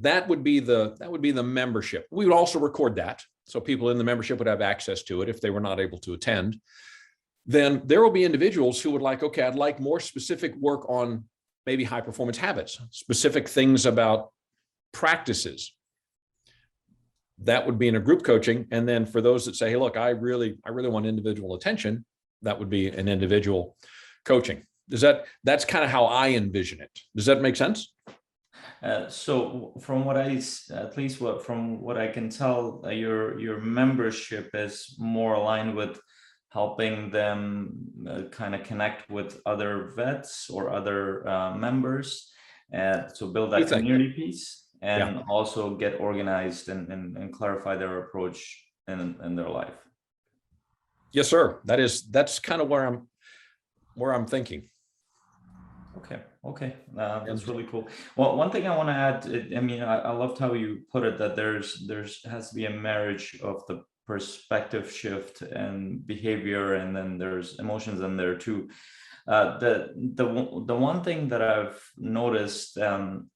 that would be the membership. We would also record that, so people in the membership would have access to it if they were not able to attend. Then there will be individuals who would like, okay, I'd like more specific work on maybe high performance habits, specific things about practices. That would be in a group coaching. And then for those that say, hey, look, I really want individual attention, that would be an individual coaching. That's kind of how I envision it. Does that make sense? So from what from what I can tell, your membership is more aligned with helping them kind of connect with other vets or other members, and so build that community piece, and also get organized and clarify their approach in their life. Yes, sir. That's kind of where I'm thinking. Okay. That's really cool. Well, one thing I want to add, I loved how you put it, that there's has to be a marriage of the perspective shift and behavior, and then there's emotions in there too. The one thing that I've noticed,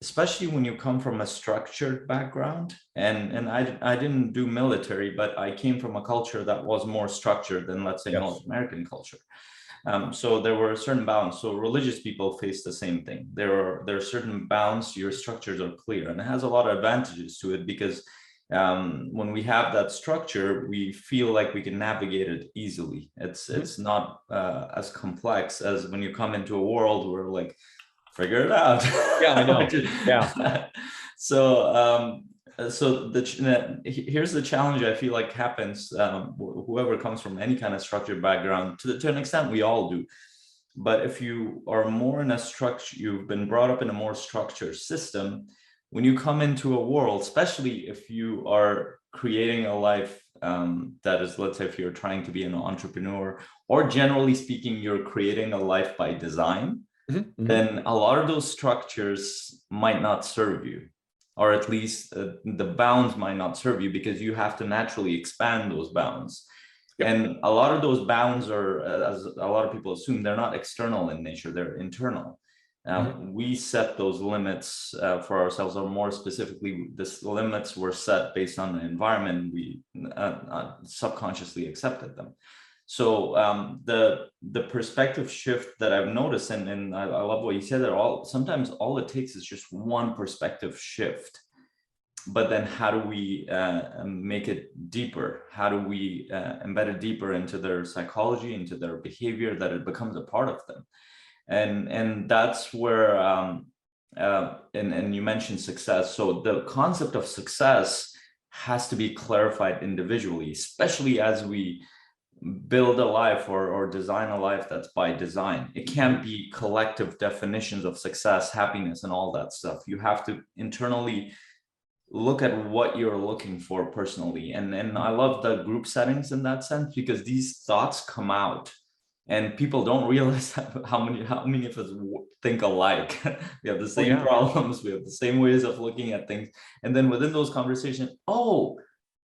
especially when you come from a structured background, and I didn't do military, but I came from a culture that was more structured than, let's say, North American culture. So there were certain bounds. So religious people face the same thing. There are certain bounds. Your structures are clear, and it has a lot of advantages to it, because when we have that structure, we feel like we can navigate it easily. It's not as complex as when you come into a world where, like, figure it out. Yeah, I know. Yeah. So here's the challenge I feel like happens, whoever comes from any kind of structured background, to an extent we all do. But if you are more in a structure, you've been brought up in a more structured system, when you come into a world, especially if you are creating a life that is, let's say if you're trying to be an entrepreneur, or generally speaking, you're creating a life by design, then a lot of those structures might not serve you, or at least the bounds might not serve you, because you have to naturally expand those bounds. Yep. And a lot of those bounds are, as a lot of people assume, they're not external in nature, they're internal. We set those limits for ourselves, or more specifically, these limits were set based on the environment. We subconsciously accepted them. So the perspective shift that I've noticed, and I love what you said, that sometimes all it takes is just one perspective shift. But then how do we make it deeper? How do we embed it deeper into their psychology, into their behavior, that it becomes a part of them? And that's where, and you mentioned success. So the concept of success has to be clarified individually, especially as we build a life or design a life that's by design. It can't be collective definitions of success, happiness, and all that stuff. You have to internally look at what you're looking for personally. And I love the group settings in that sense, because these thoughts come out and people don't realize how many of us think alike. We have the same problems, we have the same ways of looking at things. And then within those conversations,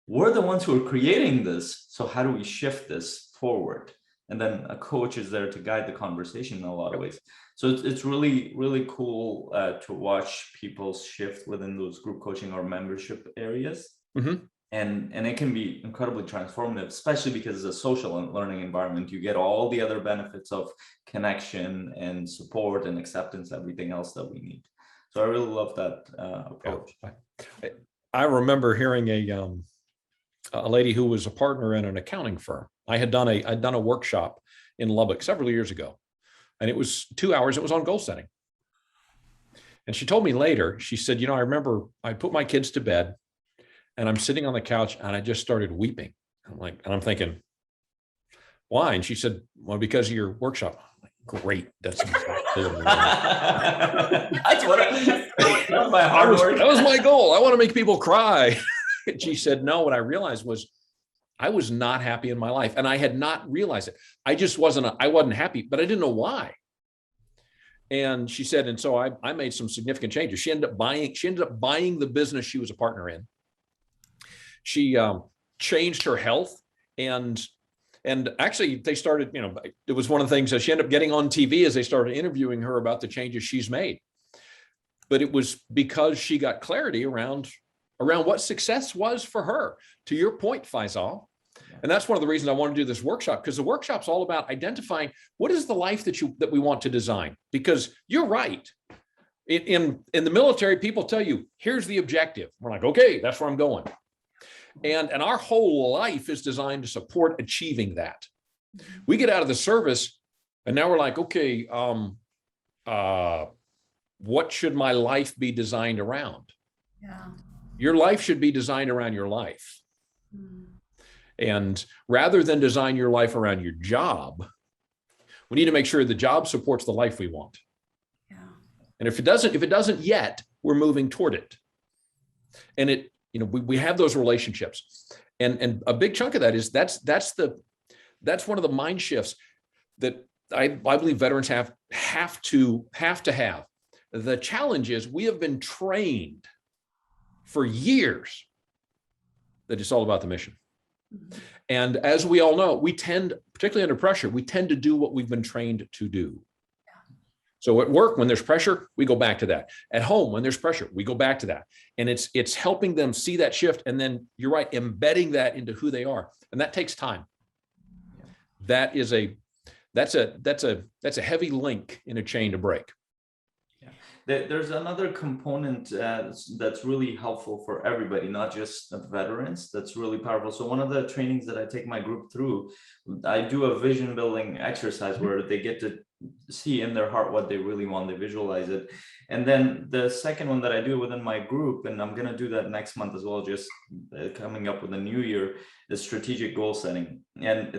we're the ones who are creating this. So how do we shift this forward? And then a coach is there to guide the conversation in a lot of ways. So it's really, really cool to watch people shift within those group coaching or membership areas. And it can be incredibly transformative, especially because it's a social and learning environment. You get all the other benefits of connection and support and acceptance, everything else that we need. So I really love that approach. I remember hearing a lady who was a partner in an accounting firm. I'd done a workshop in Lubbock several years ago, and it was 2 hours. It was on goal setting. And she told me later, she said, I remember I put my kids to bed and I'm sitting on the couch and I just started weeping. I'm thinking, why? And she said, well, because of your workshop. I'm like, great. That's exactly what that's my hard work. That was my goal. I want to make people cry. And she said, no, what I realized was I was not happy in my life, and I had not realized it. I wasn't happy, but I didn't know why. And she said, and so I made some significant changes. She ended up buying the business she was a partner in. She changed her health, and actually they started, it was one of the things that she ended up getting on TV as they started interviewing her about the changes she's made. But it was because she got clarity around what success was for her, to your point, Faisal. And that's one of the reasons I want to do this workshop, because the workshop's all about identifying what is the life that we want to design. Because you're right. In the military, people tell you, here's the objective. We're like, okay, that's where I'm going. And our whole life is designed to support achieving that. We get out of the service and now we're like, okay, what should my life be designed around? Yeah. Your life should be designed around your life. And rather than design your life around your job, we need to make sure the job supports the life we want. Yeah. And if it doesn't yet, we're moving toward it. And we have those relationships. And a big chunk of that is that's one of the mind shifts that I believe veterans have to have. The challenge is we have been trained for years that it's all about the mission. And as we all know, we tend, particularly under pressure, we tend to do what we've been trained to do. So at work, when there's pressure, we go back to that. At home, when there's pressure, we go back to that. And it's helping them see that shift. And then you're right, embedding that into who they are. And that takes time. That's a heavy link in a chain to break. There's another component that's really helpful for everybody, not just the veterans. That's really powerful. So one of the trainings that I take my group through, I do a vision building exercise where they get to see in their heart what they really want. They visualize it. And then the second one that I do within my group, and I'm going to do that next month as well, just coming up with a new year, is strategic goal setting. And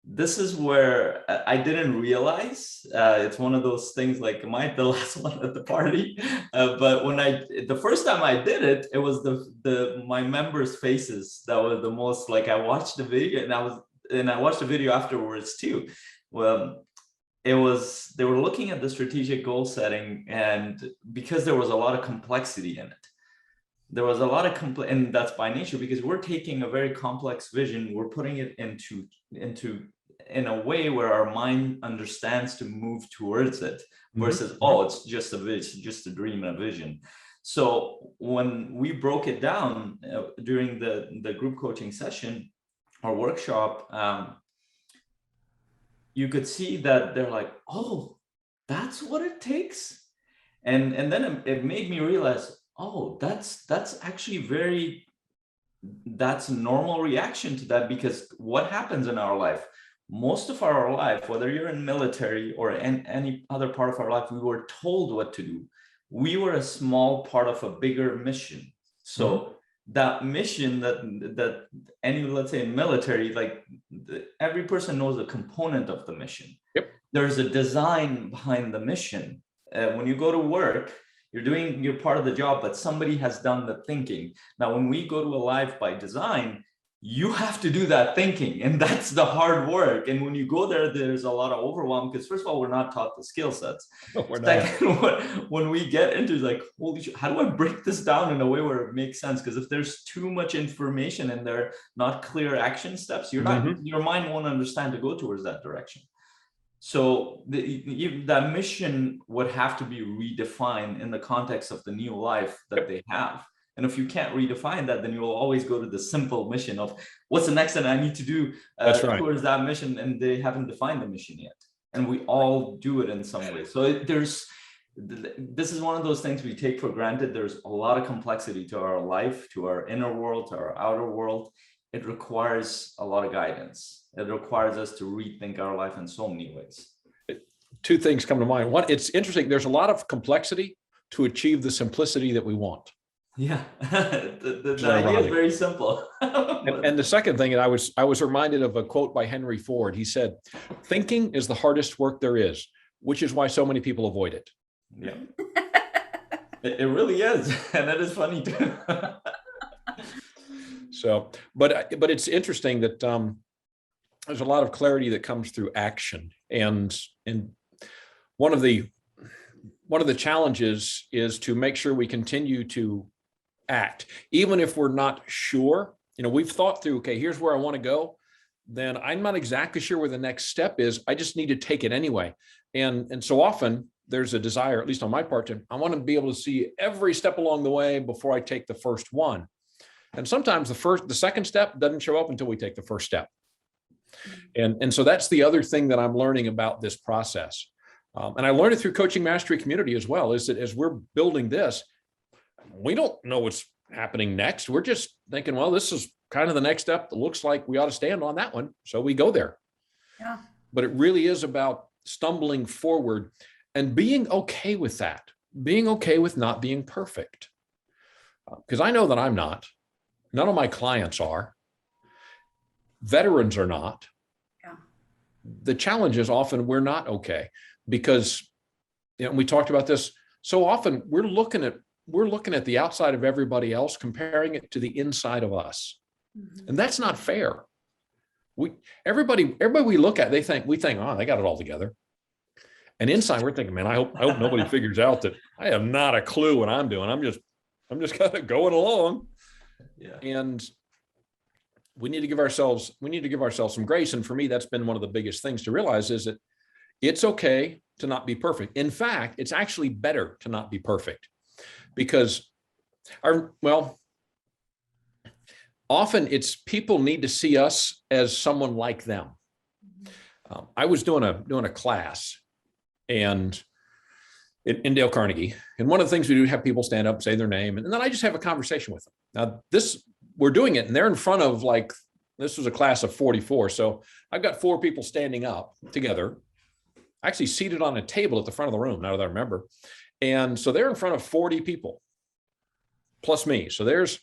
this is where I didn't realize. It's one of those things like, am I the last one at the party? But when the first time I did it, it was my members' faces that were the most, like, I watched the video and I watched the video afterwards too. Well, they were looking at the strategic goal setting, and because there was a lot of complexity in it, there was a lot of and that's by nature, because we're taking a very complex vision, we're putting it into in a way where our mind understands to move towards it, versus it's just a vision, just a dream and a vision. So when we broke it down during the group coaching session or workshop, you could see that they're like, oh, that's what it takes. And then it made me realize, oh, that's actually that's a normal reaction to that, because what happens in our life, most of our life, whether you're in military or in any other part of our life, we were told what to do. We were a small part of a bigger mission. So that mission that any, let's say, military, like every person knows a component of the mission. Yep. There's a design behind the mission. When you go to work, you're part of the job, but somebody has done the thinking. Now, when we go to a life by design, you have to do that thinking, and that's the hard work. And when you go there, there's a lot of overwhelm, because first of all, we're not taught the skill sets. Second, when we get into like, holy shit, how do I break this down in a way where it makes sense? Because if there's too much information and they're not clear action steps, your mind won't understand to go towards that direction. So that mission would have to be redefined in the context of the new life that they have. And if you can't redefine that, then you will always go to the simple mission of what's the next thing I need to do towards that mission. And they haven't defined the mission yet. And we all do it in some way. So this is one of those things we take for granted. There's a lot of complexity to our life, to our inner world, to our outer world. It requires a lot of guidance. It requires us to rethink our life in so many ways. Two things come to mind. One, it's interesting. There's a lot of complexity to achieve the simplicity that we want. Yeah, the idea is very simple. and the second thing, and I was reminded of a quote by Henry Ford. He said, "Thinking is the hardest work there is, which is why so many people avoid it." Yeah, it really is, and that is funny too. So, but it's interesting that there's a lot of clarity that comes through action, and one of the challenges is to make sure we continue to act, even if we're not sure. We've thought through, okay, here's where I want to go. Then I'm not exactly sure where the next step is. I just need to take it anyway. And so often there's a desire, at least on my part, I want to be able to see every step along the way before I take the first one. And sometimes the second step doesn't show up until we take the first step. And so that's the other thing that I'm learning about this process. And I learned it through Coaching Mastery Community as well, is that as we're building this, we don't know what's happening next. We're just thinking, well, this is kind of the next step. It looks like we ought to stand on that one. So we go there. Yeah. But it really is about stumbling forward and being okay with that, being okay with not being perfect. Because I know that I'm not. None of my clients are. Veterans are not. Yeah. The challenge is often we're not okay, because we talked about this so often. We're looking at the outside of everybody else, comparing it to the inside of us. And that's not fair. Everybody we look at, we think, oh, they got it all together. And inside we're thinking, man, I hope nobody figures out that I have not a clue what I'm doing. I'm just kind of going along. Yeah. And we need to give ourselves some grace. And for me, that's been one of the biggest things to realize, is that it's okay to not be perfect. In fact, it's actually better to not be perfect, because often it's people need to see us as someone like them. I was doing a class and in Dale Carnegie, and one of the things we do, have people stand up, say their name, and then I just have a conversation with them. Now we're doing it, and they're in front of, this was a class of 44. So I've got 4 people standing up together, actually seated on a table at the front of the room, now that I remember. And so they're in front of 40 people plus me. So there's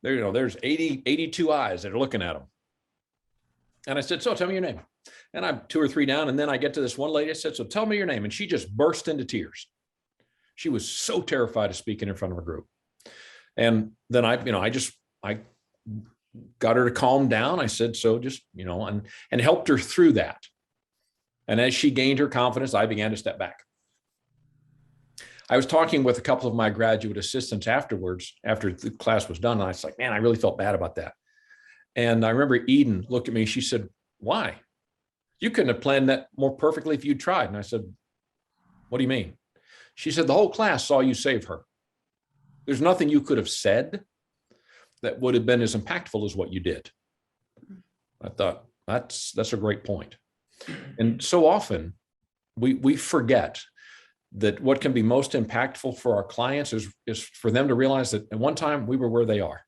82 eyes that are looking at them. And I said, so tell me your name. And I'm 2 or 3 down. And then I get to this one lady. I said, so tell me your name. And she just burst into tears. She was so terrified of speaking in front of a group. And then I got her to calm down. I said, so just, and helped her through that. And as she gained her confidence, I began to step back. I was talking with a couple of my graduate assistants afterwards, after the class was done. And I was like, man, I really felt bad about that. And I remember Eden looked at me. She said, why? You couldn't have planned that more perfectly if you'd tried. And I said, what do you mean? She said, the whole class saw you save her. There's nothing you could have said that would have been as impactful as what you did. I thought, that's a great point. And so often we forget that what can be most impactful for our clients is for them to realize that at one time we were where they are,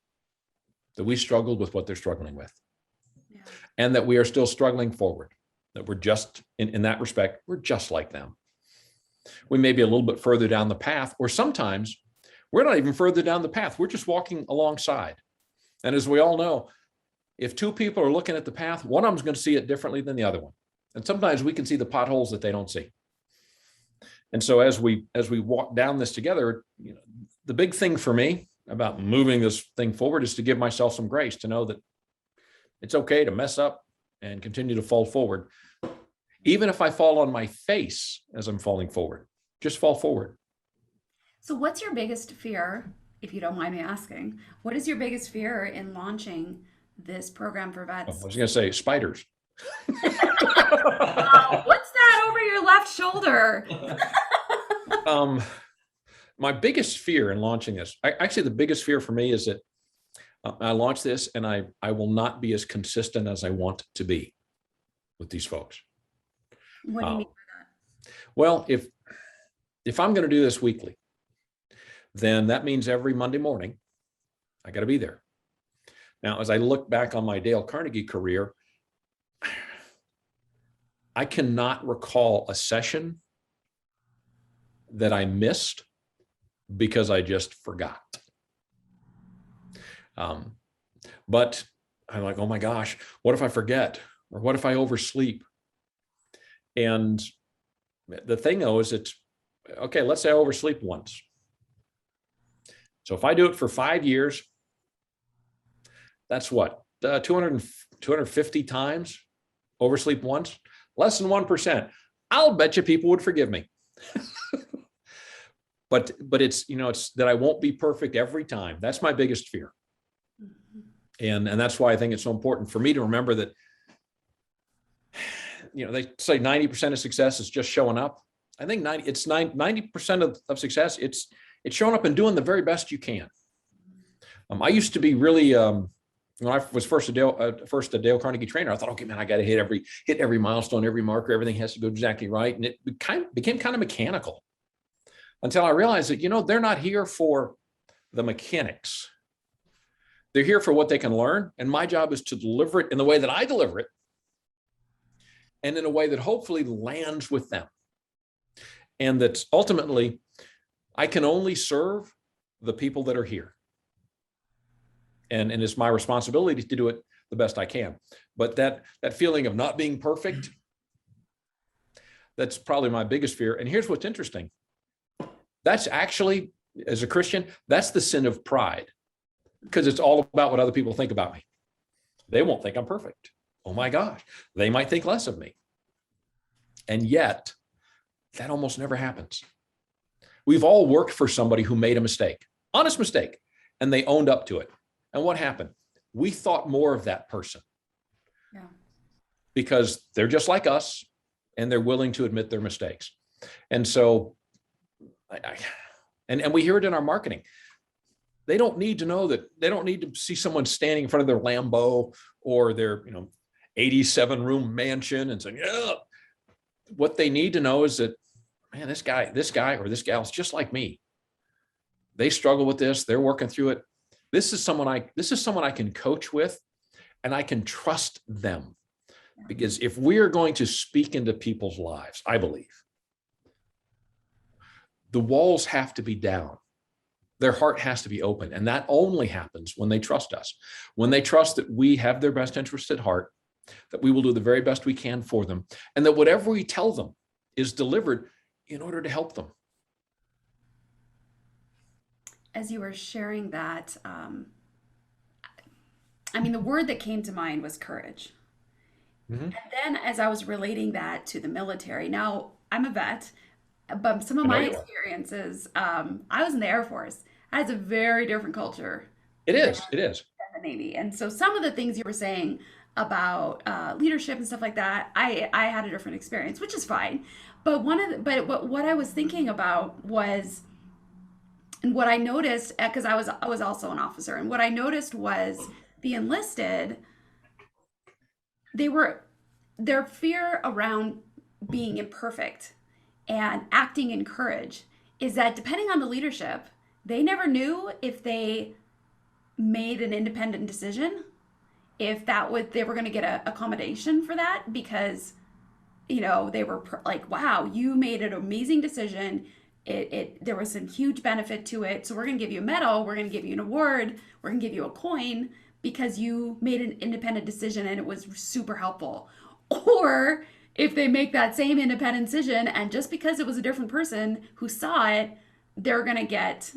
that we struggled with what they're struggling with, and that we are still struggling forward, that we're just, in that respect, we're just like them. We may be a little bit further down the path, or sometimes we're not even further down the path. We're just walking alongside. And as we all know, if 2 people are looking at the path, one of them's going to see it differently than the other one. And sometimes we can see the potholes that they don't see. And so as we walk down this together, the big thing for me about moving this thing forward is to give myself some grace, to know that it's okay to mess up and continue to fall forward. Even if I fall on my face as I'm falling forward, just fall forward. So what's your biggest fear, if you don't mind me asking? What is your biggest fear in launching this program for vets? I was going to say spiders. Wow, what's that over your left shoulder? My biggest fear in launching this, actually the biggest fear for me is that I launched this and I will not be as consistent as I want to be with these folks. What do you mean by that? Well, if I'm going to do this weekly, then that means every Monday morning, I got to be there. Now, as I look back on my Dale Carnegie career, I cannot recall a session that I missed because I just forgot. But I'm like, oh my gosh, what if I forget? Or what if I oversleep? And the thing though is it's, okay, let's say I oversleep once. So if I do it for 5 years, that's what, 250 times oversleep once, less than 1%. I'll bet you people would forgive me. But it's, it's that I won't be perfect every time. That's my biggest fear. And that's why I think it's so important for me to remember that, they say 90% of success is just showing up. I think 90% of success, it's showing up and doing the very best you can. I used to be really, when I was first a Dale Carnegie trainer, I thought, okay, man, I got to hit every milestone, every marker, everything has to go exactly right. And it became kind of mechanical until I realized that, they're not here for the mechanics. They're here for what they can learn. And my job is to deliver it in the way that I deliver it and in a way that hopefully lands with them. And that ultimately I can only serve the people that are here. And it's my responsibility to do it the best I can. But that feeling of not being perfect, that's probably my biggest fear. And here's what's interesting. That's actually, as a Christian, that's the sin of pride, because it's all about what other people think about me. They won't think I'm perfect. Oh my gosh, they might think less of me. And yet, that almost never happens. We've all worked for somebody who made a mistake, honest mistake, and they owned up to it. And what happened? We thought more of that person. Yeah. Because they're just like us and they're willing to admit their mistakes. And so, and we hear it in our marketing. They don't need to know that, they don't need to see someone standing in front of their Lambo or their 87-room mansion and saying, yeah. What they need to know is that, man, this guy or this gal is just like me. They struggle with this. They're working through it. This is someone I can coach with, and I can trust them. Because if we are going to speak into people's lives, I believe, the walls have to be down. Their heart has to be open. And that only happens when they trust us. When they trust that we have their best interest at heart, that we will do the very best we can for them, and that whatever we tell them is delivered in order to help them. As you were sharing that, the word that came to mind was courage. Mm-hmm. And then as I was relating that to the military, now I'm a vet, but some of my experiences, I was in the Air Force. It's a very different culture. It is. Than the Navy. And so some of the things you were saying about leadership and stuff like that, I had a different experience, which is fine. But what I was thinking about was, and what I noticed, because I was also an officer, and what I noticed was the enlisted, their fear around being imperfect and acting in courage is that depending on the leadership, they never knew if they made an independent decision, if they were going to get a accommodation for that, because they were like, wow, you made an amazing decision. There was some huge benefit to it. So we're going to give you a medal. We're going to give you an award. We're going to give you a coin because you made an independent decision and it was super helpful. Or if they make that same independent decision and just because it was a different person who saw it, they're going to get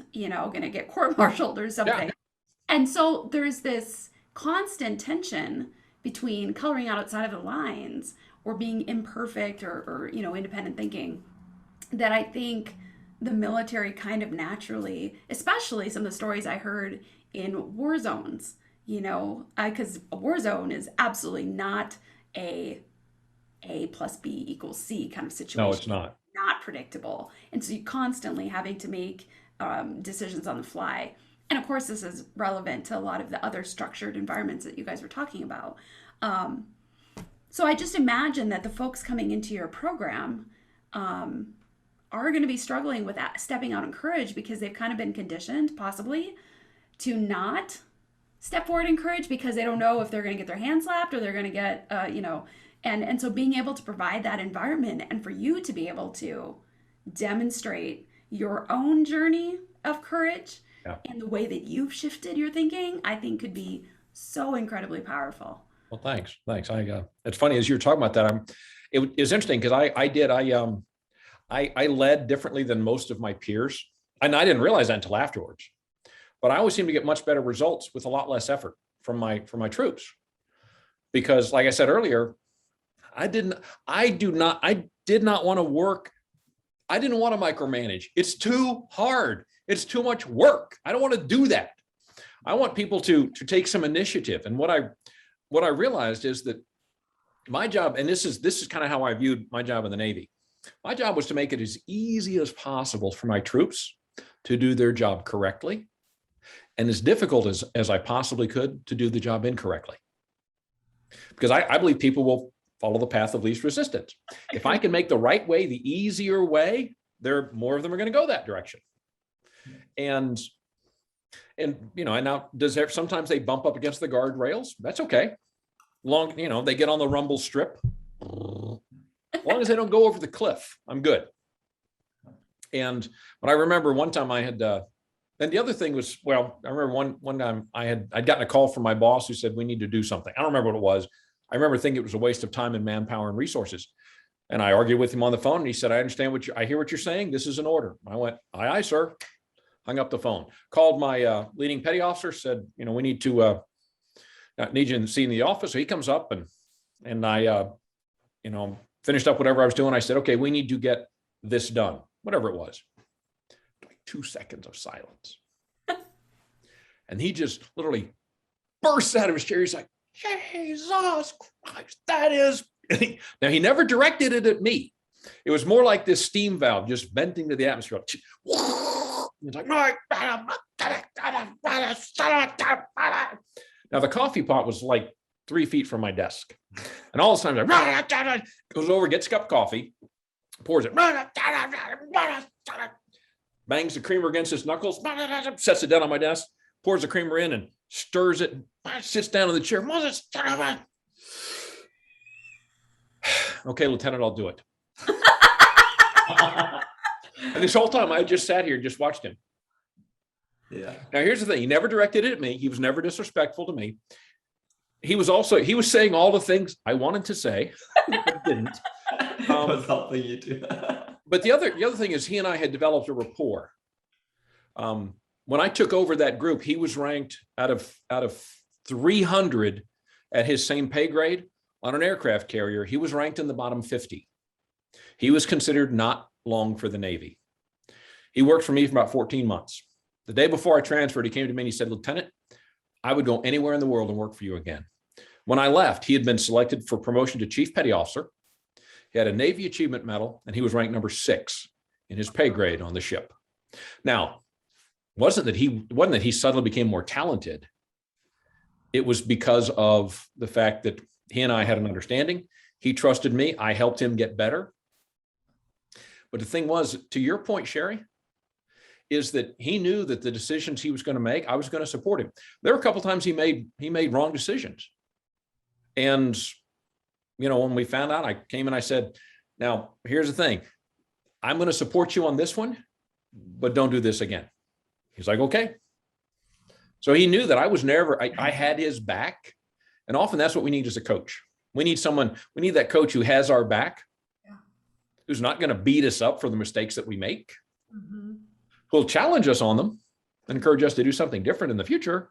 court-martialed or something. Yeah. And so there's this constant tension between coloring outside of the lines or being imperfect or independent thinking that I think the military kind of naturally, especially some of the stories I heard in war zones, because a war zone is absolutely not A plus B equals C kind of situation. No, it's not. Not predictable. And so you're constantly having to make decisions on the fly. And of course, this is relevant to a lot of the other structured environments that you guys were talking about. So I just imagine that the folks coming into your program are going to be struggling with stepping out in courage because they've kind of been conditioned possibly to not step forward in courage because they don't know if they're going to get their hand slapped or they're going to get, and so being able to provide that environment and for you to be able to demonstrate your own journey of courage and the way that you've shifted your thinking, I think could be so incredibly powerful. Well, thanks. It's funny as you're talking about that. It was interesting because I led differently than most of my peers, and I didn't realize that until afterwards. But I always seem to get much better results with a lot less effort from my troops, because, like I said earlier, I did not want to work. I didn't want to micromanage. It's too hard. It's too much work. I don't want to do that. I want people to take some initiative. And what I realized is that my job, and this is kind of how I viewed my job in the Navy. My job was to make it as easy as possible for my troops to do their job correctly, and as difficult as I possibly could to do the job incorrectly. Because I believe people will follow the path of least resistance. If I can make the right way the easier way, more of them are going to go that direction. And now sometimes they bump up against the guardrails. That's okay. They get on the rumble strip. As long as they don't go over the cliff, I'm good. But I remember one time I had, and the other thing was, I remember one time I'd gotten a call from my boss who said, we need to do something. I don't remember what it was. I remember thinking it was a waste of time and manpower and resources. And I argued with him on the phone and he said, I understand I hear what you're saying. This is an order. I went, aye, aye, sir. Hung up the phone, called my leading petty officer, said, we need to, need you to see in the office. So he comes up and I, finished up whatever I was doing. I said, okay, we need to get this done, whatever it was. Like 2 seconds of silence. And he just literally bursts out of his chair. He's like, Jesus Christ, that is. Now, he never directed it at me. It was more like this steam valve just venting to the atmosphere. He's like, now the coffee pot was like 3 feet from my desk. And all this time, goes over, gets a cup of coffee, pours it, bangs the creamer against his knuckles, sets it down on my desk, pours the creamer in and stirs it, sits down in the chair. Okay, Lieutenant, I'll do it. And this whole time I just sat here and just watched him. Yeah. Now, here's the thing. He never directed it at me. He was never disrespectful to me. he was saying all the things I wanted to say, but didn't. I was helping you too. But the other thing is he and I had developed a rapport. When I took over that group, he was ranked out of 300 at his same pay grade on an aircraft carrier. He was ranked in the bottom 50. He was considered not long for the Navy. He worked for me for about 14 months. The day before I transferred, he came to me and he said, "Lieutenant, I would go anywhere in the world and work for you again." When I left, he had been selected for promotion to Chief Petty Officer. He had a Navy Achievement Medal, and he was ranked number 6 in his pay grade on the ship. Now, wasn't that he suddenly became more talented. It was because of the fact that he and I had an understanding. He trusted me. I helped him get better. But the thing was, to your point, Sherry, is that he knew that the decisions he was going to make, I was going to support him. There were a couple of times he made wrong decisions. And, when we found out, I came and I said, "Now, here's the thing. I'm going to support you on this one, but don't do this again." He's like, "Okay." So he knew that I had his back. And often that's what we need as a coach. We need that coach who has our back, who's not going to beat us up for the mistakes that we make, who'll challenge us on them and encourage us to do something different in the future.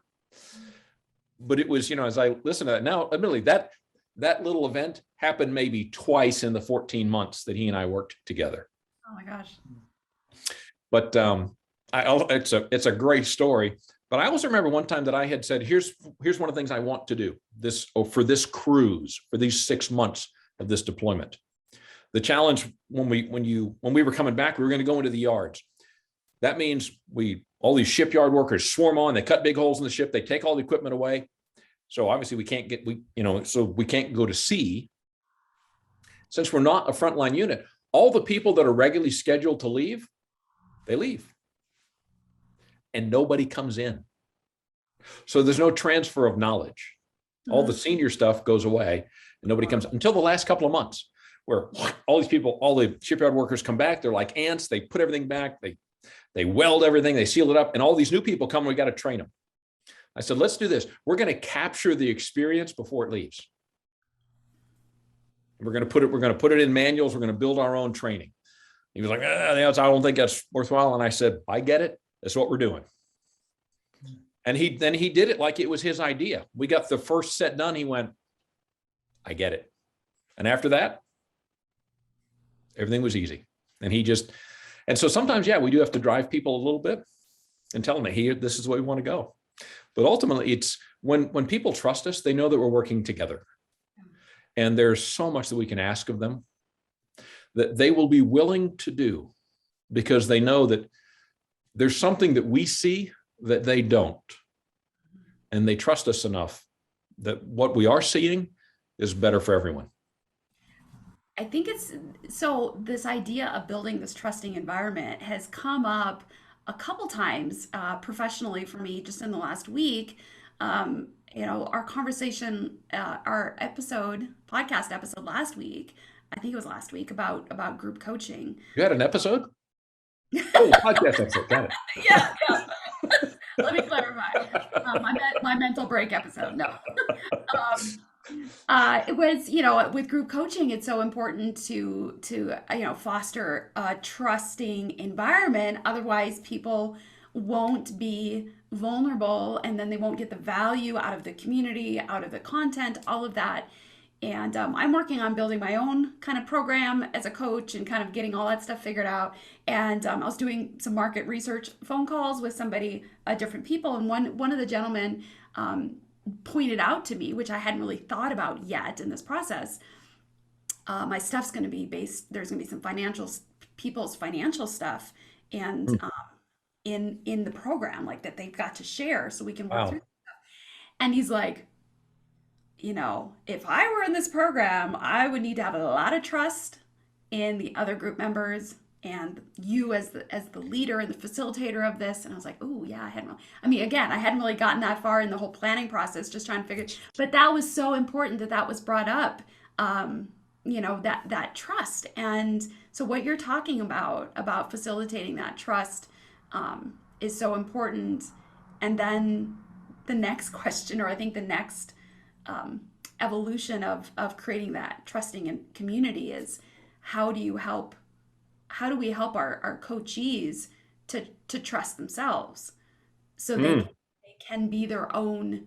But it was, as I listen to that now, admittedly, that little event happened maybe twice in the 14 months that he and I worked together. Oh my gosh. But it's a great story. But I also remember one time that I had said, here's one of the things I want to do for this cruise, for these 6 months of this deployment. The challenge when we were coming back, we were going to go into the yards. That means all these shipyard workers swarm on, they cut big holes in the ship, they take all the equipment away. So obviously we can't go to sea. Since we're not a frontline unit, all the people that are regularly scheduled to leave, they leave. And nobody comes in. So there's no transfer of knowledge. All the senior stuff goes away and nobody comes until the last couple of months, where all these people, all the shipyard workers come back. They're like ants. They put everything back. They weld everything. They seal it up. And all these new people come. We got to train them. I said, let's do this. We're going to capture the experience before it leaves. We're going to put it in manuals. We're going to build our own training. He was like, I don't think that's worthwhile. And I said, I get it. That's what we're doing. And he did it like it was his idea. We got the first set done. He went, I get it. And after that, everything was easy. And so sometimes, we do have to drive people a little bit and tell them, hey, this is the way we want to go. But ultimately, it's when people trust us, they know that we're working together. And there's so much that we can ask of them that they will be willing to do, because they know that there's something that we see that they don't. And they trust us enough that what we are seeing is better for everyone. I think this idea of building this trusting environment has come up a couple times professionally for me just in the last week. Our conversation, our podcast episode last week, I think it was last week, about group coaching. You had an episode? Oh, podcast episode. Got it. Yeah. Let me clarify. My mental break episode. No. It was, with group coaching, it's so important to foster a trusting environment. Otherwise, people won't be vulnerable, and then they won't get the value out of the community, out of the content, all of that. And I'm working on building my own kind of program as a coach and kind of getting all that stuff figured out. And I was doing some market research phone calls with different people. And one of the gentlemen pointed out to me, which I hadn't really thought about yet in this process, my stuff's going to be there's going to be some people's financial stuff and in the program, like that they've got to share so we can work through stuff. And he's like, if I were in this program, I would need to have a lot of trust in the other group members and you as the leader and the facilitator of this. And I was like, oh yeah, I hadn't really gotten that far in the whole planning process, just trying to figure it. But that was so important that was brought up, that trust. And so what you're talking about facilitating that trust is so important. And then the next question, or I think the next evolution of creating that trusting and community is how do we help our coachees to trust themselves so they can be their own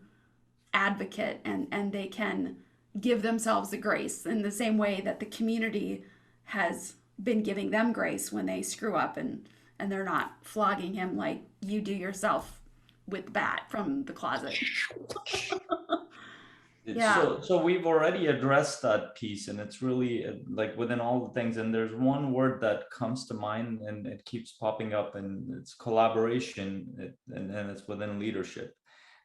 advocate and they can give themselves the grace in the same way that the community has been giving them grace when they screw up and they're not flogging him like you do yourself with the bat from the closet. Yeah. So we've already addressed that piece, and it's really like within all the things. And there's one word that comes to mind, and it keeps popping up, and it's collaboration, and it's within leadership.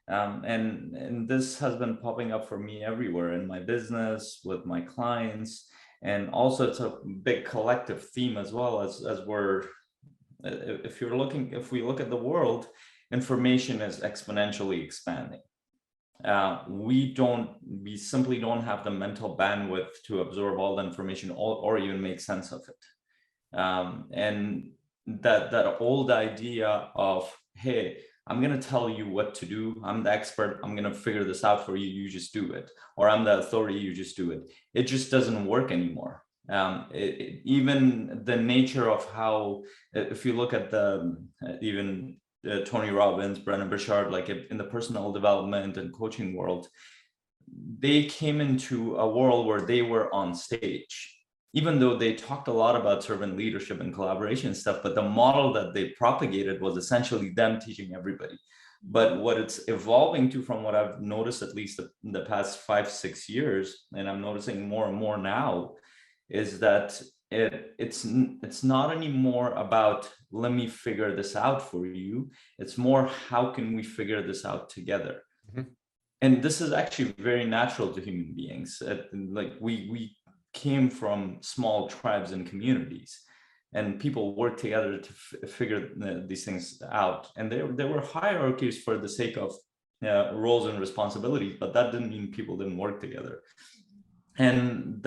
And this has been popping up for me everywhere in my business, with my clients, and also it's a big collective theme as well as we're. If we look at the world, information is exponentially expanding. We simply don't have the mental bandwidth to absorb all the information or even make sense of it. And that old idea of, hey, I'm going to tell you what to do. I'm the expert. I'm going to figure this out for you. You just do it. Or I'm the authority. You just do it. It just doesn't work anymore. Even the nature of how, if you look at even Tony Robbins, Brendon Burchard, like in the personal development and coaching world, they came into a world where they were on stage, even though they talked a lot about servant leadership and collaboration and stuff, but the model that they propagated was essentially them teaching everybody. But what it's evolving to, from what I've noticed, at least in the past 5-6 years, and I'm noticing more and more now, is that it's not anymore about, let me figure this out for you. It's more, how can we figure this out together? Mm-hmm. And this is actually very natural to human beings. Like we came from small tribes and communities, and people work together to figure these things out. And there were hierarchies for the sake of roles and responsibilities, but that didn't mean people didn't work together. And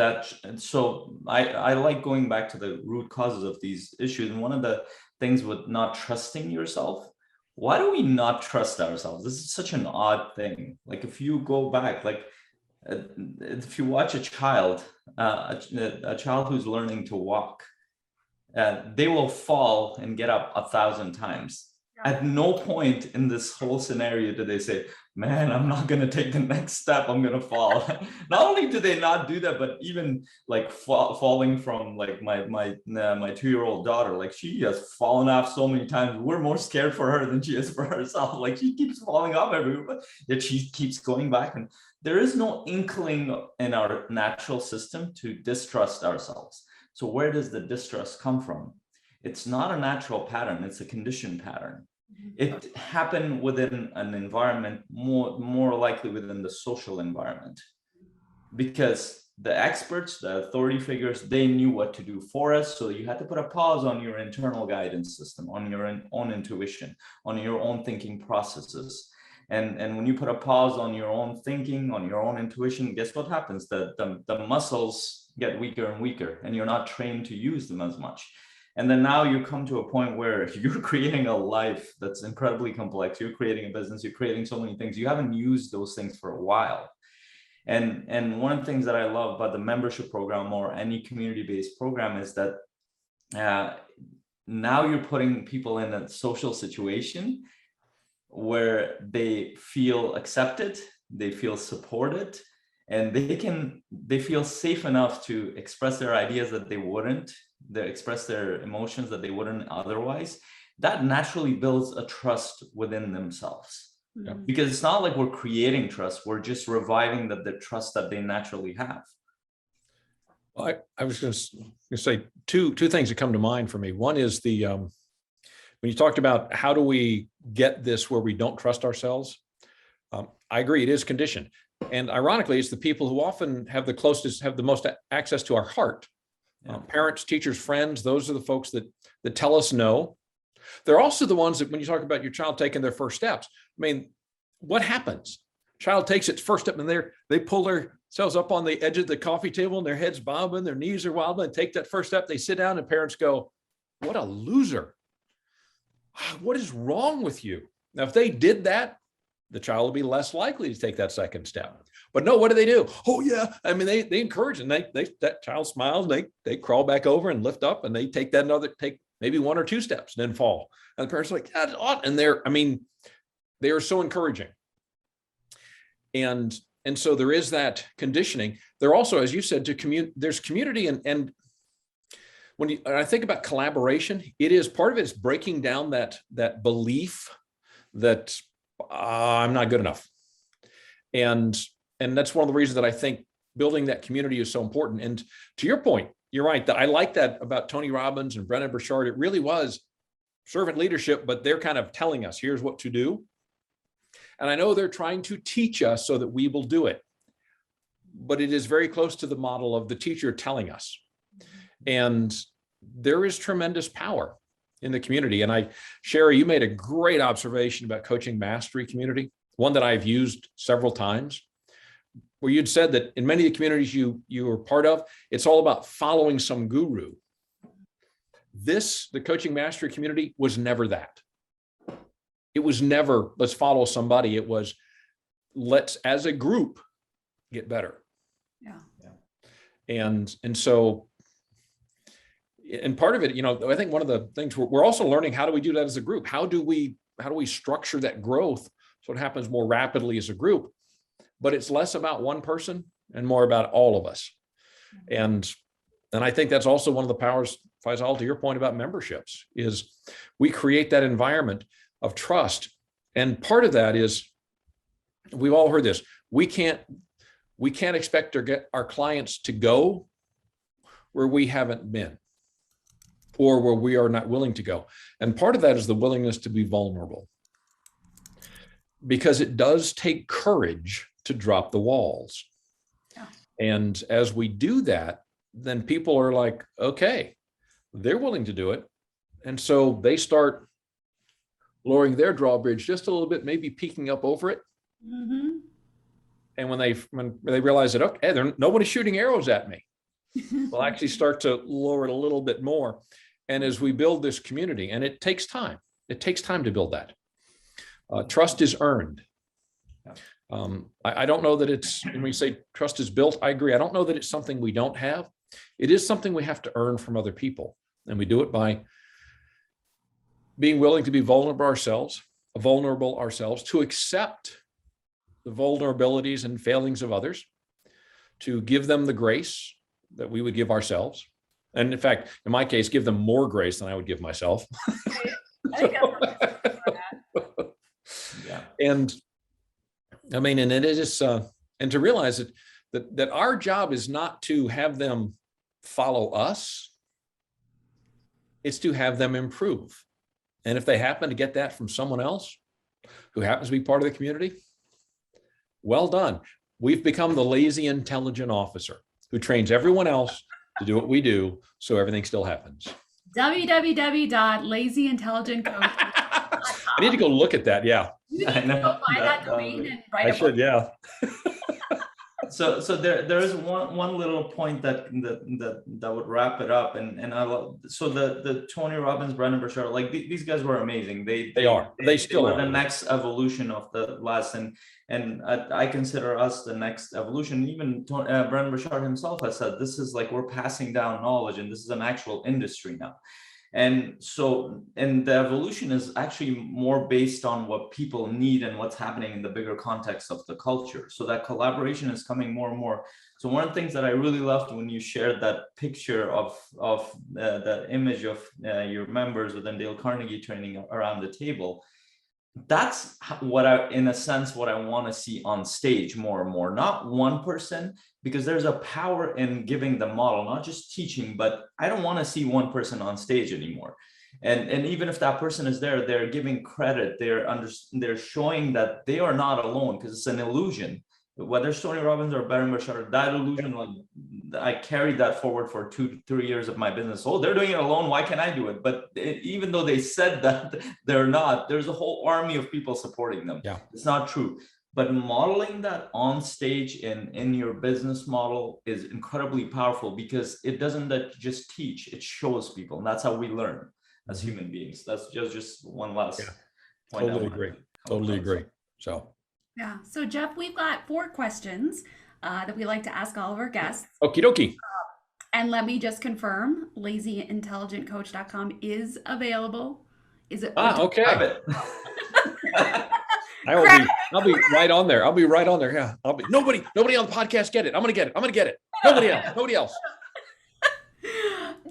so I like going back to the root causes of these issues. And one of the things with not trusting yourself, why do we not trust ourselves? This is such an odd thing. Like if you go back, like if you watch a child who's learning to walk, they will fall and get up 1,000 times. At no point in this whole scenario do they say, man, I'm not going to take the next step, I'm going to fall. Not only do they not do that, but even like falling from, like my 2-year-old daughter, like she has fallen off so many times. We're more scared for her than she is for herself. Like she keeps falling off everywhere, yet she keeps going back. And there is no inkling in our natural system to distrust ourselves. So where does the distrust come from? It's not a natural pattern, it's a conditioned pattern. It happened within an environment, more likely within the social environment, because the experts, the authority figures, they knew what to do for us. So you had to put a pause on your internal guidance system, on your own intuition, on your own thinking processes. And when you put a pause on your own thinking, on your own intuition, guess what happens? The muscles get weaker and weaker, and you're not trained to use them as much. And then now you come to a point where you're creating a life that's incredibly complex. You're creating a business, you're creating so many things. You haven't used those things for a while. And one of the things that I love about the membership program or any community-based program is that now you're putting people in a social situation where they feel accepted, they feel supported, and they feel safe enough to express their ideas that they express their emotions that they wouldn't otherwise. That naturally builds a trust within themselves. Yeah. Because it's not like we're creating trust, we're just reviving the trust that they naturally have. Well, I was going to say two things that come to mind for me. One is when you talked about how do we get this where we don't trust ourselves, I agree, it is conditioned. And ironically, it's the people who often have the most access to our heart. Yeah. Parents, teachers, friends, those are the folks that tell us no. They're also the ones that, when you talk about your child taking their first steps, I mean, what happens? Child takes its first step and they pull themselves up on the edge of the coffee table and their head's bobbing, their knees are wobbling, and take that first step. They sit down and parents go, what a loser. What is wrong with you? Now, if they did that, the child will be less likely to take that second step. But no, what do? Oh yeah. I mean, they encourage, and that child smiles, they crawl back over and lift up, and they take maybe 1 or 2 steps and then fall. And the parents are like, that's awesome. And they are so encouraging. And so there is that conditioning. There also, as you said, there's community, and when I think about collaboration, part of it is breaking down that belief that I'm not good enough. And that's one of the reasons that I think building that community is so important. And to your point, you're right, that I like that about Tony Robbins and Brendon Burchard. It really was servant leadership, but they're kind of telling us, here's what to do. And I know they're trying to teach us so that we will do it. But it is very close to the model of the teacher telling us. And there is tremendous power in the community. And Sherry, you made a great observation about coaching mastery community, one that I've used several times, where you'd said that in many of the communities you were part of, it's all about following some guru. The coaching mastery community was never that. It was never, let's follow somebody. It was, let's, as a group, get better. Yeah. And so, and part of it, I think one of the things we're also learning, how do we do that as a group? How do we structure that growth so it happens more rapidly as a group? But it's less about one person and more about all of us. And I think that's also one of the powers, Faisal, to your point about memberships, is we create that environment of trust. And part of that is, we've all heard this, we can't expect our clients to go where we haven't been or where we are not willing to go. And part of that is the willingness to be vulnerable, because it does take courage to drop the walls. Yeah. And as we do that, then people are like, okay, they're willing to do it. And so they start lowering their drawbridge just a little bit, maybe peeking up over it. Mm-hmm. And when they realize that, okay, nobody's shooting arrows at me, we'll actually start to lower it a little bit more. And as we build this community, and it takes time to build that. Trust is earned. I don't know that it's, when we say trust is built, I agree. I don't know that it's something we don't have. It is something we have to earn from other people. And we do it by being willing to be vulnerable ourselves, to accept the vulnerabilities and failings of others, to give them the grace that we would give ourselves. And in fact, in my case, give them more grace than I would give myself. Yeah. And I mean, and it is, and to realize that our job is not to have them follow us, it's to have them improve. And if they happen to get that from someone else who happens to be part of the community, well done. We've become the lazy, intelligent officer who trains everyone else to do what we do, so everything still happens. www.lazyintelligentcoach.com. I need to go look at that. Yeah. You need to go buy that domain and write a book. should, yeah. So there is one little point that would wrap it up, and I love, so the Tony Robbins, Brendon Burchard, like these guys were amazing. They still are the next evolution of the last, and I consider us the next evolution. Even Brendon Burchard himself has said this is like, we're passing down knowledge, and this is an actual industry now. And so, and the evolution is actually more based on what people need and what's happening in the bigger context of the culture. So that collaboration is coming more and more. So one of the things that I really loved when you shared that picture of the image of your members within Dale Carnegie training around the table, that's what in a sense, what I want to see on stage more and more, not one person, because there's a power in giving the model, not just teaching, but I don't want to see one person on stage anymore. And even if that person is there, they're giving credit, they're showing that they are not alone, because it's an illusion. Whether it's Tony Robbins or Brendon Burchard, that illusion, like, I carried that forward for 2 to 3 years of my business. Oh, they're doing it alone, why can't I do it? But even though they said that, they're not. There's a whole army of people supporting them. Yeah. It's not true. But modeling that on stage in your business model is incredibly powerful, because it doesn't just teach, it shows people. And that's how we learn as human beings. That's just one last point. Totally agree. So Yeah. So, Jeff, we've got 4 questions that we like to ask all of our guests. Okie dokie. And let me just confirm, lazyintelligentcoach.com is available. Is it? Ah, Have okay. it. I will be. I'll be right on there. I'll be right on there. Yeah. I'll be. Nobody on the podcast get it. I'm gonna get it. I'm gonna get it. Nobody else. Nobody else.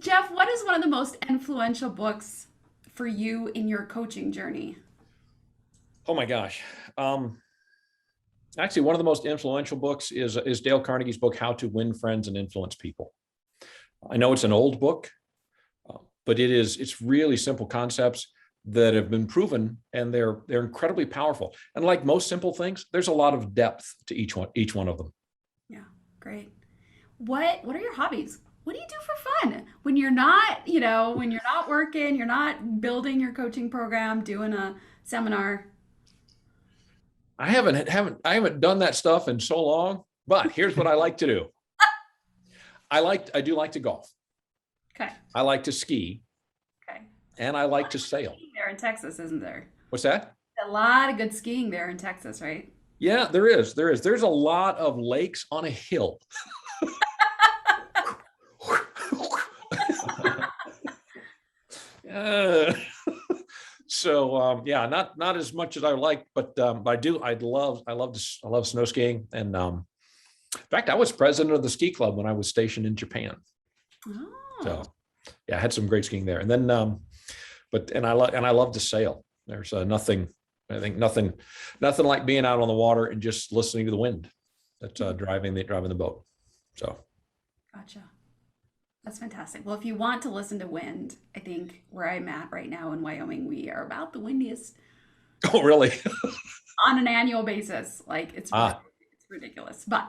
Jeff, what is one of the most influential books for you in your coaching journey? Oh my gosh. Actually, one of the most influential books is Dale Carnegie's book, How to Win Friends and Influence People. I know it's an old book, but it's really simple concepts that have been proven, and they're incredibly powerful. And like most simple things, there's a lot of depth to each one of them. Yeah, great. What are your hobbies? What do you do for fun when you're not, when you're not working, you're not building your coaching program, doing a seminar? I haven't done that stuff in so long, but here's what I like to do. I do like to golf. Okay. I like to ski, Okay. and I like to sail. There in Texas, isn't there? What's that? A lot of good skiing there in Texas, right? Yeah, there is. There's a lot of lakes on a hill. Yeah, not as much as I like, but I do. I love snow skiing, and in fact, I was president of the ski club when I was stationed in Japan. Oh, So yeah, I had some great skiing there, and then I love to sail. There's nothing like being out on the water and just listening to the wind that's driving the boat. So gotcha. That's fantastic. Well, if you want to listen to wind, I think where I'm at right now in Wyoming, we are about the windiest oh really? on an annual basis. Like it's Ah. it's ridiculous. But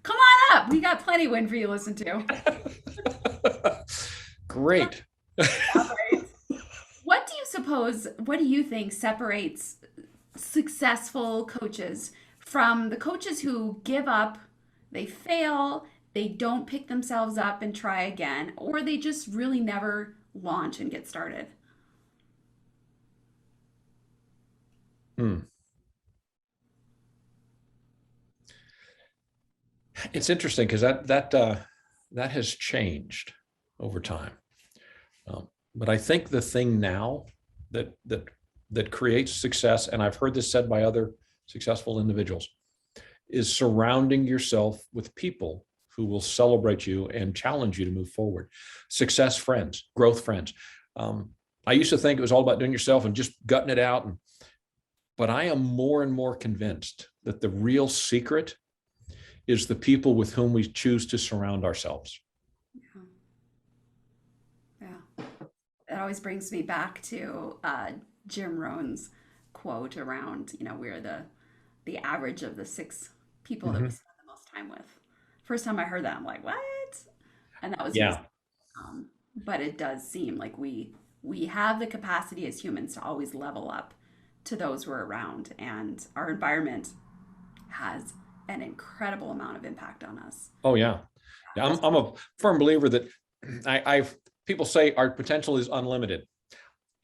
come on up. We got plenty of wind for you to listen to. Great. Right. What do you think separates successful coaches from the coaches who give up, they fail, they don't pick themselves up and try again, or they just really never launch and get started? Hmm. It's interesting because that has changed over time. But I think the thing now that creates success, and I've heard this said by other successful individuals, is surrounding yourself with people who will celebrate you and challenge you to move forward. Success friends, growth friends. I used to think it was all about doing yourself and just gutting it out. But I am more and more convinced that the real secret is the people with whom we choose to surround ourselves. Yeah. That always brings me back to Jim Rohn's quote around, we're the average of the 6 people that we spend the most time with. First time I heard that, I'm like, what? And that was Yeah. but it does seem like we have the capacity as humans to always level up to those we're around, and our environment has an incredible amount of impact on us. Oh yeah. Yeah, I'm a firm believer that people say our potential is unlimited.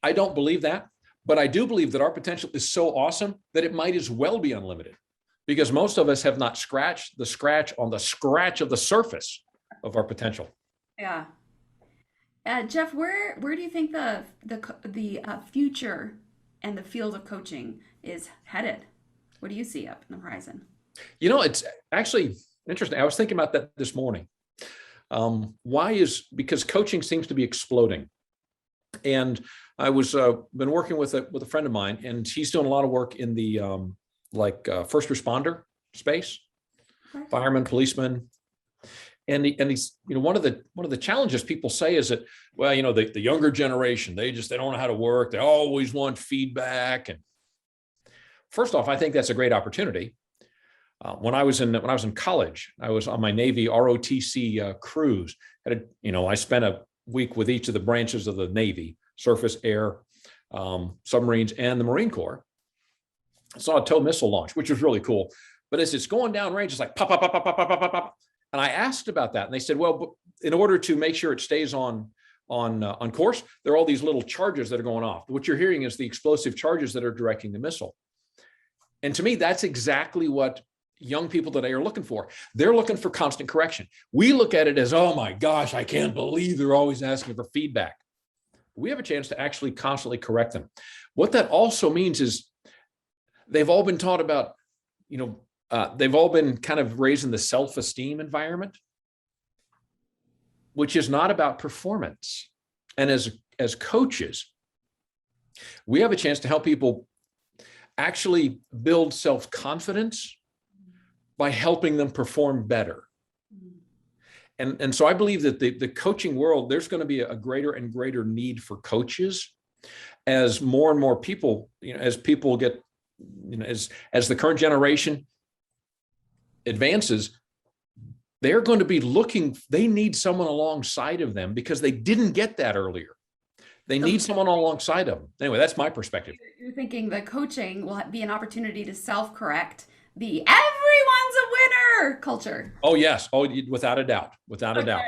I don't believe that, but I do believe that our potential is so awesome that it might as well be unlimited, because most of us have not scratched the scratch on the scratch of the surface of our potential. Yeah. Jeff, where do you think the future and the field of coaching is headed? What do you see up in the horizon? It's actually interesting. I was thinking about that this morning. Because coaching seems to be exploding. And I was been working with a friend of mine, and he's doing a lot of work in the first responder space, Okay. firemen, policemen. And he's, one of the challenges people say is that, well, the younger generation, they don't know how to work. They always want feedback. And first off, I think that's a great opportunity. When I was in college, I was on my Navy ROTC cruise. I spent a week with each of the branches of the Navy: surface, air, submarines, and the Marine Corps. I saw a tow missile launch, which was really cool. But as it's going down range, it's like pop, pop, pop, pop, pop, pop, pop, pop. And I asked about that, and they said, well, in order to make sure it stays on course, there are all these little charges that are going off. What you're hearing is the explosive charges that are directing the missile. And to me, that's exactly what young people today are looking for. They're looking for constant correction. We look at it as, oh my gosh, I can't believe they're always asking for feedback. We have a chance to actually constantly correct them. What that also means is they've all been taught about, they've all been kind of raised in the self-esteem environment, which is not about performance. And as coaches, we have a chance to help people actually build self-confidence by helping them perform better. And so I believe that the coaching world, there's going to be a greater and greater need for coaches as more and more people, as people get, as the current generation advances, they're going to be they need someone alongside of them because they didn't get that earlier. They need someone alongside of them. Anyway, that's my perspective. You're thinking the coaching will be an opportunity to self-correct the everyone's a winner culture. Oh, yes. Oh, without a doubt. Without a doubt.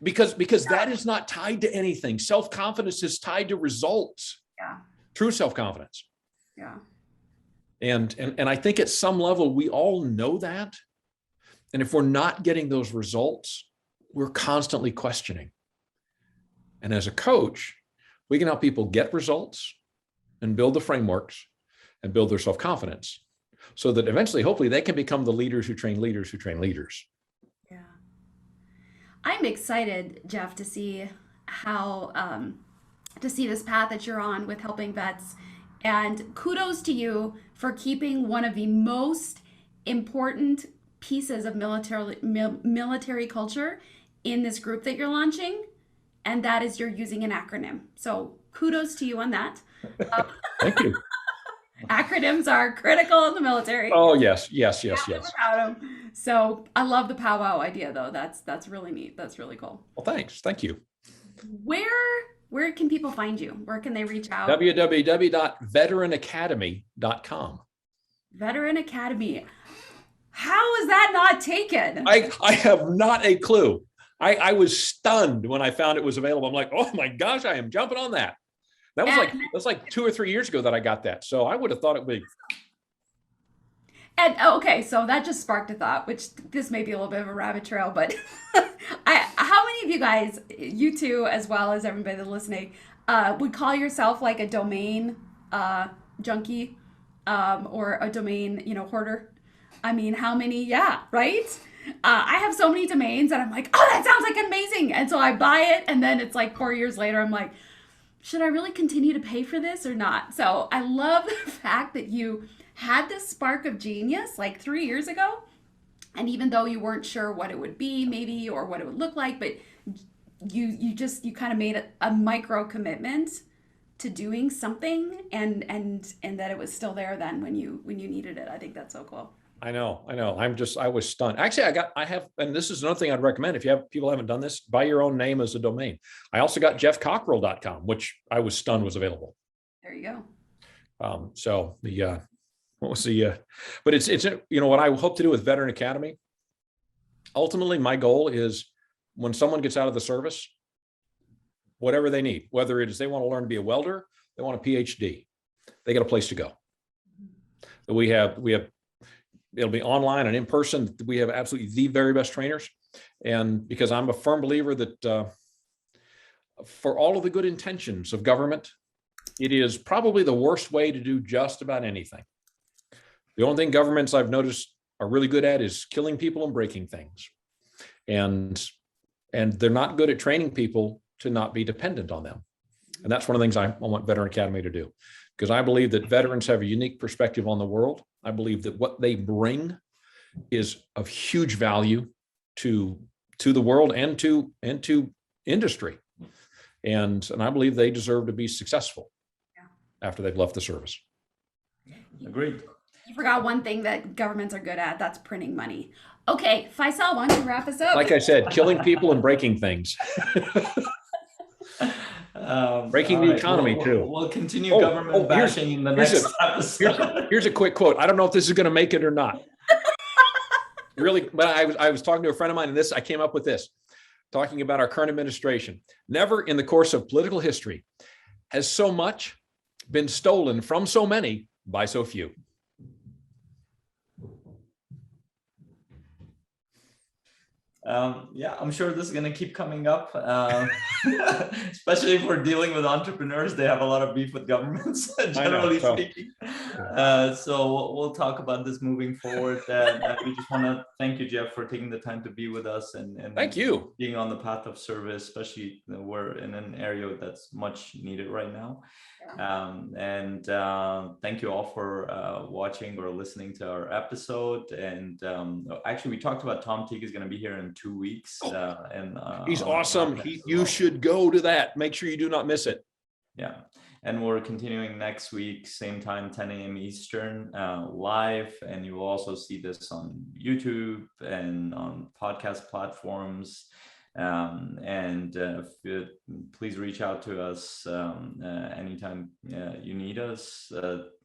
Because that is not tied to anything. Self-confidence is tied to results. Yeah. True self-confidence. Yeah. And I think at some level, we all know that. And if we're not getting those results, we're constantly questioning. And as a coach, we can help people get results and build the frameworks and build their self-confidence so that eventually, hopefully, they can become the leaders who train leaders who train leaders. Yeah. I'm excited, Jeff, to see this path that you're on with helping vets. And kudos to you for keeping one of the most important pieces of military culture in this group that you're launching. And that is you're using an acronym. So kudos to you on that. Thank you. Acronyms are critical in the military. Oh, yes. So I love the powwow idea, though. That's really neat. That's really cool. Well, thanks. Thank you. Where can people find you? Where can they reach out? www.veteranacademy.com. Veteran Academy. How is that not taken? I have not a clue. I was stunned when I found it was available. I'm like, oh my gosh, I am jumping on that. That was like 2 or 3 years ago that I got that. So I would have thought it would be. And okay, so that just sparked a thought, which this may be a little bit of a rabbit trail, but how many of you guys, you two as well as everybody that's listening, would call yourself like a domain junkie or a domain, hoarder? I mean, how many? Yeah, right? I have so many domains and I'm like, oh, that sounds like amazing. And so I buy it. And then it's like 4 years later, I'm like, should I really continue to pay for this or not? So I love the fact that you had this spark of genius like 3 years ago. And even though you weren't sure what it would be maybe, or what it would look like, but you kind of made a micro commitment to doing something and that it was still there then when you needed it. I think that's so cool. I know. I was stunned. Actually, and this is another thing I'd recommend. If people haven't done this, buy your own name as a domain. I also got jeffcockrell.com, which I was stunned was available. There you go. But it's what I hope to do with Veteran Academy. Ultimately, my goal is when someone gets out of the service, whatever they need, whether it is they want to learn to be a welder, they want a PhD, they got a place to go. We have it'll be online and in person. We have absolutely the very best trainers. And because I'm a firm believer that for all of the good intentions of government, it is probably the worst way to do just about anything. The only thing governments I've noticed are really good at is killing people and breaking things. And they're not good at training people to not be dependent on them. And that's one of the things I want Veteran Academy to do, because I believe that veterans have a unique perspective on the world. I believe that what they bring is of huge value to the world and to industry. And I believe they deserve to be successful after they've left the service. Agreed. You forgot one thing that governments are good at. That's printing money. Okay, Faisal, why don't you wrap us up? Like I said, killing people and breaking things. Breaking the economy too. We'll continue government bashing in the next episode. Here's a quick quote. I don't know if this is going to make it or not. Really, but I was talking to a friend of mine, and I came up with this, talking about our current administration. Never in the course of political history has so much been stolen from so many by so few. Yeah, I'm sure this is going to keep coming up, especially if we're dealing with entrepreneurs. They have a lot of beef with governments, generally speaking. So we'll talk about this moving forward. And we just want to thank you, Jeff, for taking the time to be with us and thank you. Being on the path of service, especially we're in an area that's much needed right now. And thank you all for watching or listening to our episode. And actually, we talked about Tom Teague is going to be here in 2 weeks. And he's awesome. You should go to that. Make sure you do not miss it. Yeah. And we're continuing next week, same time, 10 a.m. Eastern, live. And you will also see this on YouTube and on podcast platforms. Please reach out to us anytime you need us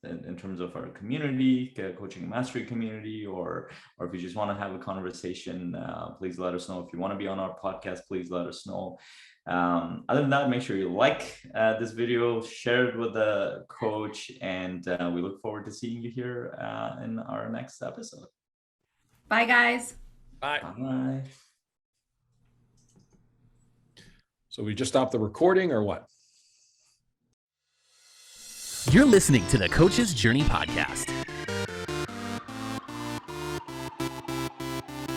in terms of our community, coaching and mastery community, or if you just want to have a conversation, please let us know. If you want to be on our podcast, please let us know. Other than that, make sure you like this video, share it with a coach, and we look forward to seeing you here in our next episode. Bye, guys. Bye. Bye. So we just stopped the recording or what? You're listening to the Coach's Journey Podcast.